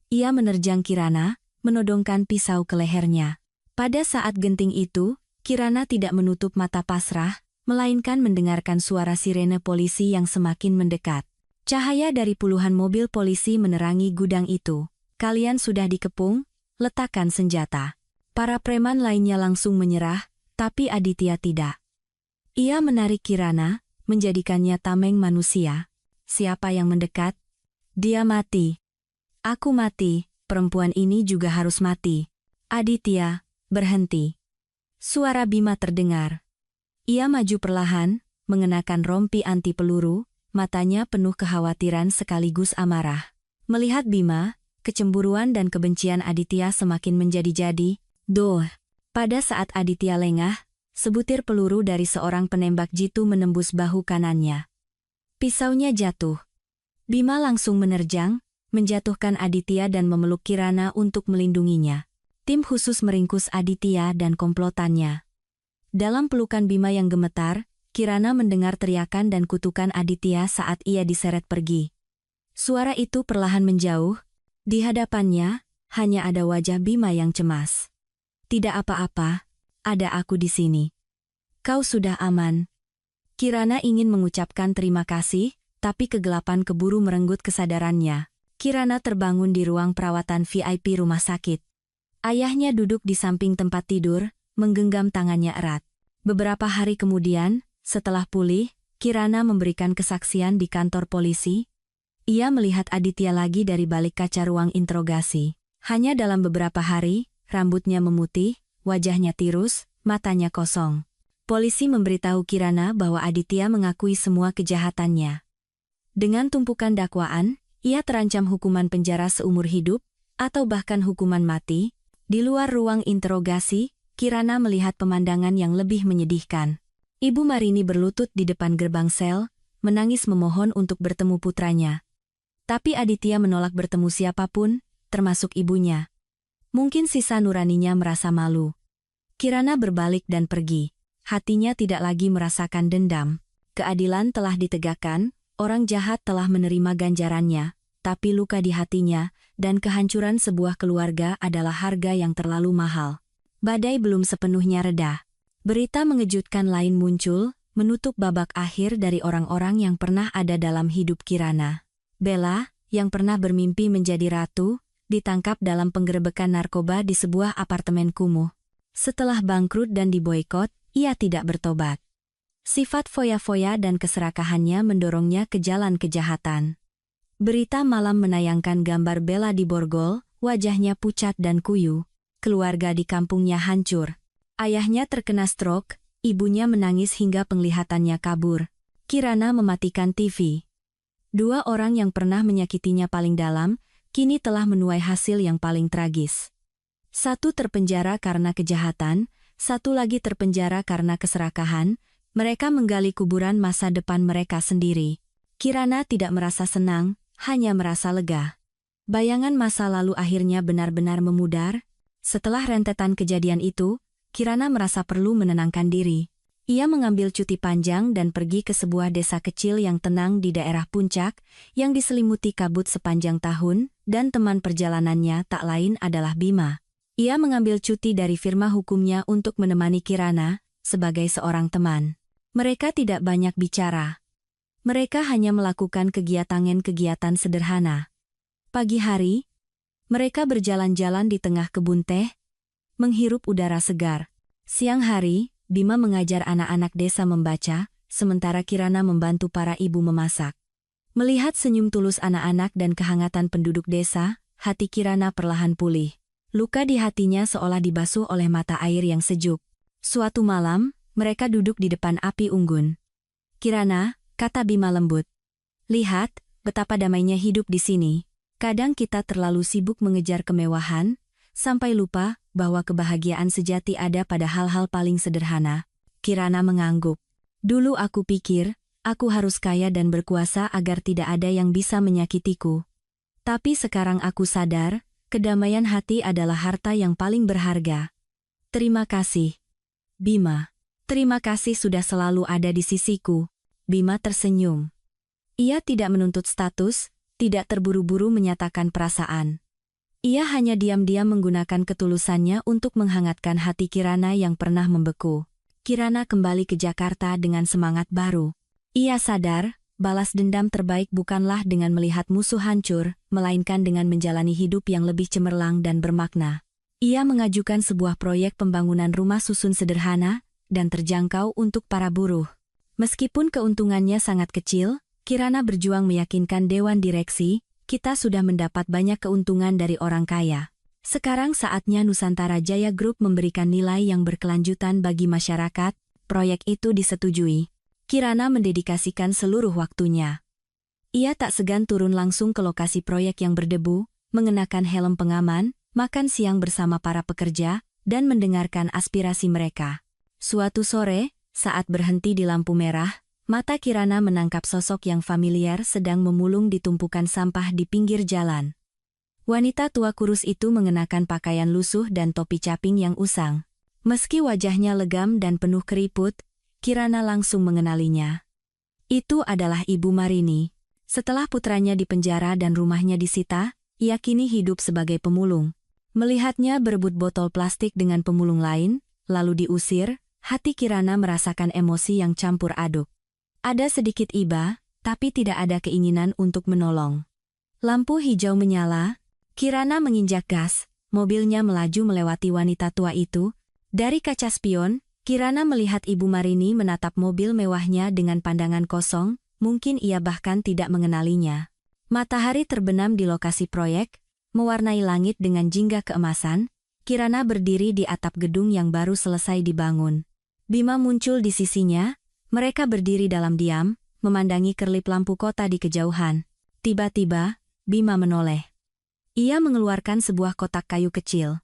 Ia menerjang Kirana, menodongkan pisau ke lehernya. Pada saat genting itu, Kirana tidak menutup mata pasrah, melainkan mendengarkan suara sirene polisi yang semakin mendekat. Cahaya dari puluhan mobil polisi menerangi gudang itu. Kalian sudah dikepung, letakkan senjata. Para preman lainnya langsung menyerah, tapi Aditya tidak. Ia menarik Kirana, menjadikannya tameng manusia. Siapa yang mendekat? Dia mati. Aku mati, perempuan ini juga harus mati. Aditya, berhenti. Suara Bima terdengar. Ia maju perlahan, mengenakan rompi anti peluru, matanya penuh kekhawatiran sekaligus amarah. Melihat Bima, kecemburuan dan kebencian Aditya semakin menjadi-jadi. Doh! Pada saat Aditya lengah, sebutir peluru dari seorang penembak jitu menembus bahu kanannya. Pisaunya jatuh. Bima langsung menerjang, menjatuhkan Aditya dan memeluk Kirana untuk melindunginya. Tim khusus meringkus Aditya dan komplotannya. Dalam pelukan Bima yang gemetar, Kirana mendengar teriakan dan kutukan Aditya saat ia diseret pergi. Suara itu perlahan menjauh. Di hadapannya, hanya ada wajah Bima yang cemas. Tidak apa-apa, ada aku di sini. Kau sudah aman. Kirana ingin mengucapkan terima kasih, tapi kegelapan keburu merenggut kesadarannya. Kirana terbangun di ruang perawatan VIP rumah sakit. Ayahnya duduk di samping tempat tidur, menggenggam tangannya erat. Beberapa hari kemudian, setelah pulih, Kirana memberikan kesaksian di kantor polisi. Ia melihat Aditya lagi dari balik kaca ruang interogasi. Hanya dalam beberapa hari, rambutnya memutih, wajahnya tirus, matanya kosong. Polisi memberitahu Kirana bahwa Aditya mengakui semua kejahatannya. Dengan tumpukan dakwaan, ia terancam hukuman penjara seumur hidup, atau bahkan hukuman mati. Di luar ruang interogasi, Kirana melihat pemandangan yang lebih menyedihkan. Ibu Marini berlutut di depan gerbang sel, menangis memohon untuk bertemu putranya. Tapi Aditya menolak bertemu siapapun, termasuk ibunya. Mungkin sisa nuraninya merasa malu. Kirana berbalik dan pergi. Hatinya tidak lagi merasakan dendam. Keadilan telah ditegakkan, orang jahat telah menerima ganjarannya, tapi luka di hatinya, dan kehancuran sebuah keluarga adalah harga yang terlalu mahal. Badai belum sepenuhnya reda. Berita mengejutkan lain muncul, menutup babak akhir dari orang-orang yang pernah ada dalam hidup Kirana. Bella, yang pernah bermimpi menjadi ratu, ditangkap dalam penggerebekan narkoba di sebuah apartemen kumuh. Setelah bangkrut dan diboikot, ia tidak bertobat. Sifat foya-foya dan keserakahannya mendorongnya ke jalan kejahatan. Berita malam menayangkan gambar Bella di borgol, wajahnya pucat dan kuyu. Keluarga di kampungnya hancur. Ayahnya terkena stroke, ibunya menangis hingga penglihatannya kabur. Kirana mematikan TV. Dua orang yang pernah menyakitinya paling dalam, kini telah menuai hasil yang paling tragis. Satu terpenjara karena kejahatan, satu lagi terpenjara karena keserakahan. Mereka menggali kuburan masa depan mereka sendiri. Kirana tidak merasa senang, hanya merasa lega. Bayangan masa lalu akhirnya benar-benar memudar. Setelah rentetan kejadian itu, Kirana merasa perlu menenangkan diri. Ia mengambil cuti panjang dan pergi ke sebuah desa kecil yang tenang di daerah puncak, yang diselimuti kabut sepanjang tahun, dan teman perjalanannya tak lain adalah Bima. Ia mengambil cuti dari firma hukumnya untuk menemani Kirana, sebagai seorang teman. Mereka tidak banyak bicara. Mereka hanya melakukan kegiatan-kegiatan sederhana. Pagi hari, mereka berjalan-jalan di tengah kebun teh, menghirup udara segar. Siang hari, Bima mengajar anak-anak desa membaca, sementara Kirana membantu para ibu memasak. Melihat senyum tulus anak-anak dan kehangatan penduduk desa, hati Kirana perlahan pulih. Luka di hatinya seolah dibasuh oleh mata air yang sejuk. Suatu malam, mereka duduk di depan api unggun. Kirana, kata Bima lembut. Lihat, betapa damainya hidup di sini. Kadang kita terlalu sibuk mengejar kemewahan, sampai lupa bahwa kebahagiaan sejati ada pada hal-hal paling sederhana. Kirana mengangguk. Dulu aku pikir, aku harus kaya dan berkuasa agar tidak ada yang bisa menyakitiku. Tapi sekarang aku sadar, kedamaian hati adalah harta yang paling berharga. Terima kasih, Bima. Terima kasih sudah selalu ada di sisiku. Bima tersenyum. Ia tidak menuntut status, tidak terburu-buru menyatakan perasaan. Ia hanya diam-diam menggunakan ketulusannya untuk menghangatkan hati Kirana yang pernah membeku. Kirana kembali ke Jakarta dengan semangat baru. Ia sadar, balas dendam terbaik bukanlah dengan melihat musuh hancur, melainkan dengan menjalani hidup yang lebih cemerlang dan bermakna. Ia mengajukan sebuah proyek pembangunan rumah susun sederhana dan terjangkau untuk para buruh. Meskipun keuntungannya sangat kecil, Kirana berjuang meyakinkan dewan direksi, kita sudah mendapat banyak keuntungan dari orang kaya. Sekarang saatnya Nusantara Jaya Group memberikan nilai yang berkelanjutan bagi masyarakat. Proyek itu disetujui. Kirana mendedikasikan seluruh waktunya. Ia tak segan turun langsung ke lokasi proyek yang berdebu, mengenakan helm pengaman, makan siang bersama para pekerja, dan mendengarkan aspirasi mereka. Suatu sore, saat berhenti di lampu merah, mata Kirana menangkap sosok yang familiar sedang memulung di tumpukan sampah di pinggir jalan. Wanita tua kurus itu mengenakan pakaian lusuh dan topi caping yang usang. Meski wajahnya legam dan penuh keriput, Kirana langsung mengenalinya. Itu adalah Ibu Marini. Setelah putranya dipenjara dan rumahnya disita, ia kini hidup sebagai pemulung. Melihatnya berebut botol plastik dengan pemulung lain, lalu diusir, hati Kirana merasakan emosi yang campur aduk. Ada sedikit iba, tapi tidak ada keinginan untuk menolong. Lampu hijau menyala, Kirana menginjak gas, mobilnya melaju melewati wanita tua itu. Dari kaca spion, Kirana melihat Ibu Marini menatap mobil mewahnya dengan pandangan kosong, mungkin ia bahkan tidak mengenalinya. Matahari terbenam di lokasi proyek, mewarnai langit dengan jingga keemasan. Kirana berdiri di atap gedung yang baru selesai dibangun. Bima muncul di sisinya, mereka berdiri dalam diam, memandangi kerlip lampu kota di kejauhan. Tiba-tiba, Bima menoleh. Ia mengeluarkan sebuah kotak kayu kecil.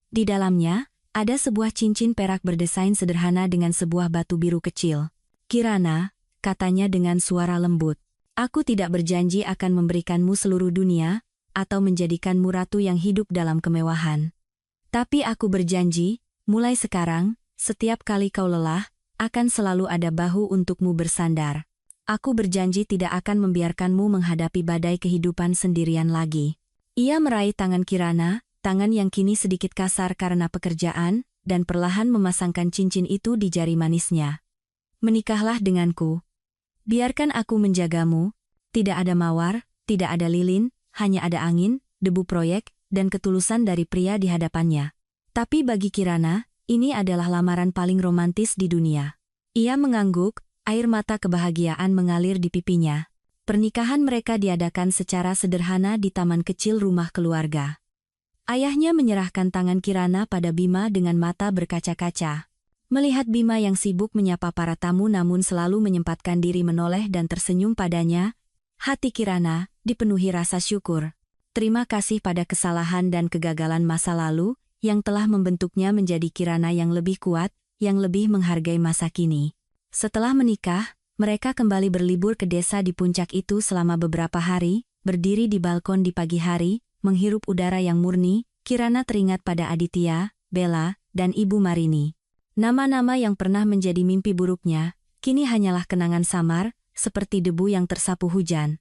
Di dalamnya, ada sebuah cincin perak berdesain sederhana dengan sebuah batu biru kecil. Kirana, katanya dengan suara lembut, aku tidak berjanji akan memberikanmu seluruh dunia, atau menjadikanmu ratu yang hidup dalam kemewahan. Tapi aku berjanji, mulai sekarang, setiap kali kau lelah, akan selalu ada bahu untukmu bersandar. Aku berjanji tidak akan membiarkanmu menghadapi badai kehidupan sendirian lagi. Ia meraih tangan Kirana, tangan yang kini sedikit kasar karena pekerjaan, dan perlahan memasangkan cincin itu di jari manisnya. Menikahlah denganku. Biarkan aku menjagamu. Tidak ada mawar, tidak ada lilin, hanya ada angin, debu proyek, dan ketulusan dari pria di hadapannya. Tapi bagi Kirana, ini adalah lamaran paling romantis di dunia. Ia mengangguk, air mata kebahagiaan mengalir di pipinya. Pernikahan mereka diadakan secara sederhana di taman kecil rumah keluarga. Ayahnya menyerahkan tangan Kirana pada Bima dengan mata berkaca-kaca. Melihat Bima yang sibuk menyapa para tamu namun selalu menyempatkan diri menoleh dan tersenyum padanya, hati Kirana dipenuhi rasa syukur. Terima kasih pada kesalahan dan kegagalan masa lalu, yang telah membentuknya menjadi Kirana yang lebih kuat, yang lebih menghargai masa kini. Setelah menikah, mereka kembali berlibur ke desa di puncak itu selama beberapa hari, berdiri di balkon di pagi hari, menghirup udara yang murni. Kirana teringat pada Aditya, Bella, dan Ibu Marini. Nama-nama yang pernah menjadi mimpi buruknya, kini hanyalah kenangan samar, seperti debu yang tersapu hujan.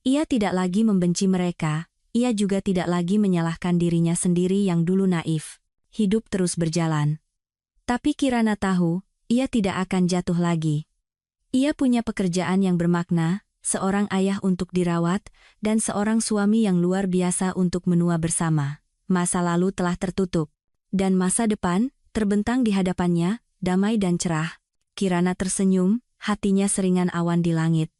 Ia tidak lagi membenci mereka, ia juga tidak lagi menyalahkan dirinya sendiri yang dulu naif. Hidup terus berjalan. Tapi Kirana tahu, ia tidak akan jatuh lagi. Ia punya pekerjaan yang bermakna, seorang ayah untuk dirawat, dan seorang suami yang luar biasa untuk menua bersama. Masa lalu telah tertutup, dan masa depan terbentang di hadapannya, damai dan cerah. Kirana tersenyum, hatinya seringan awan di langit.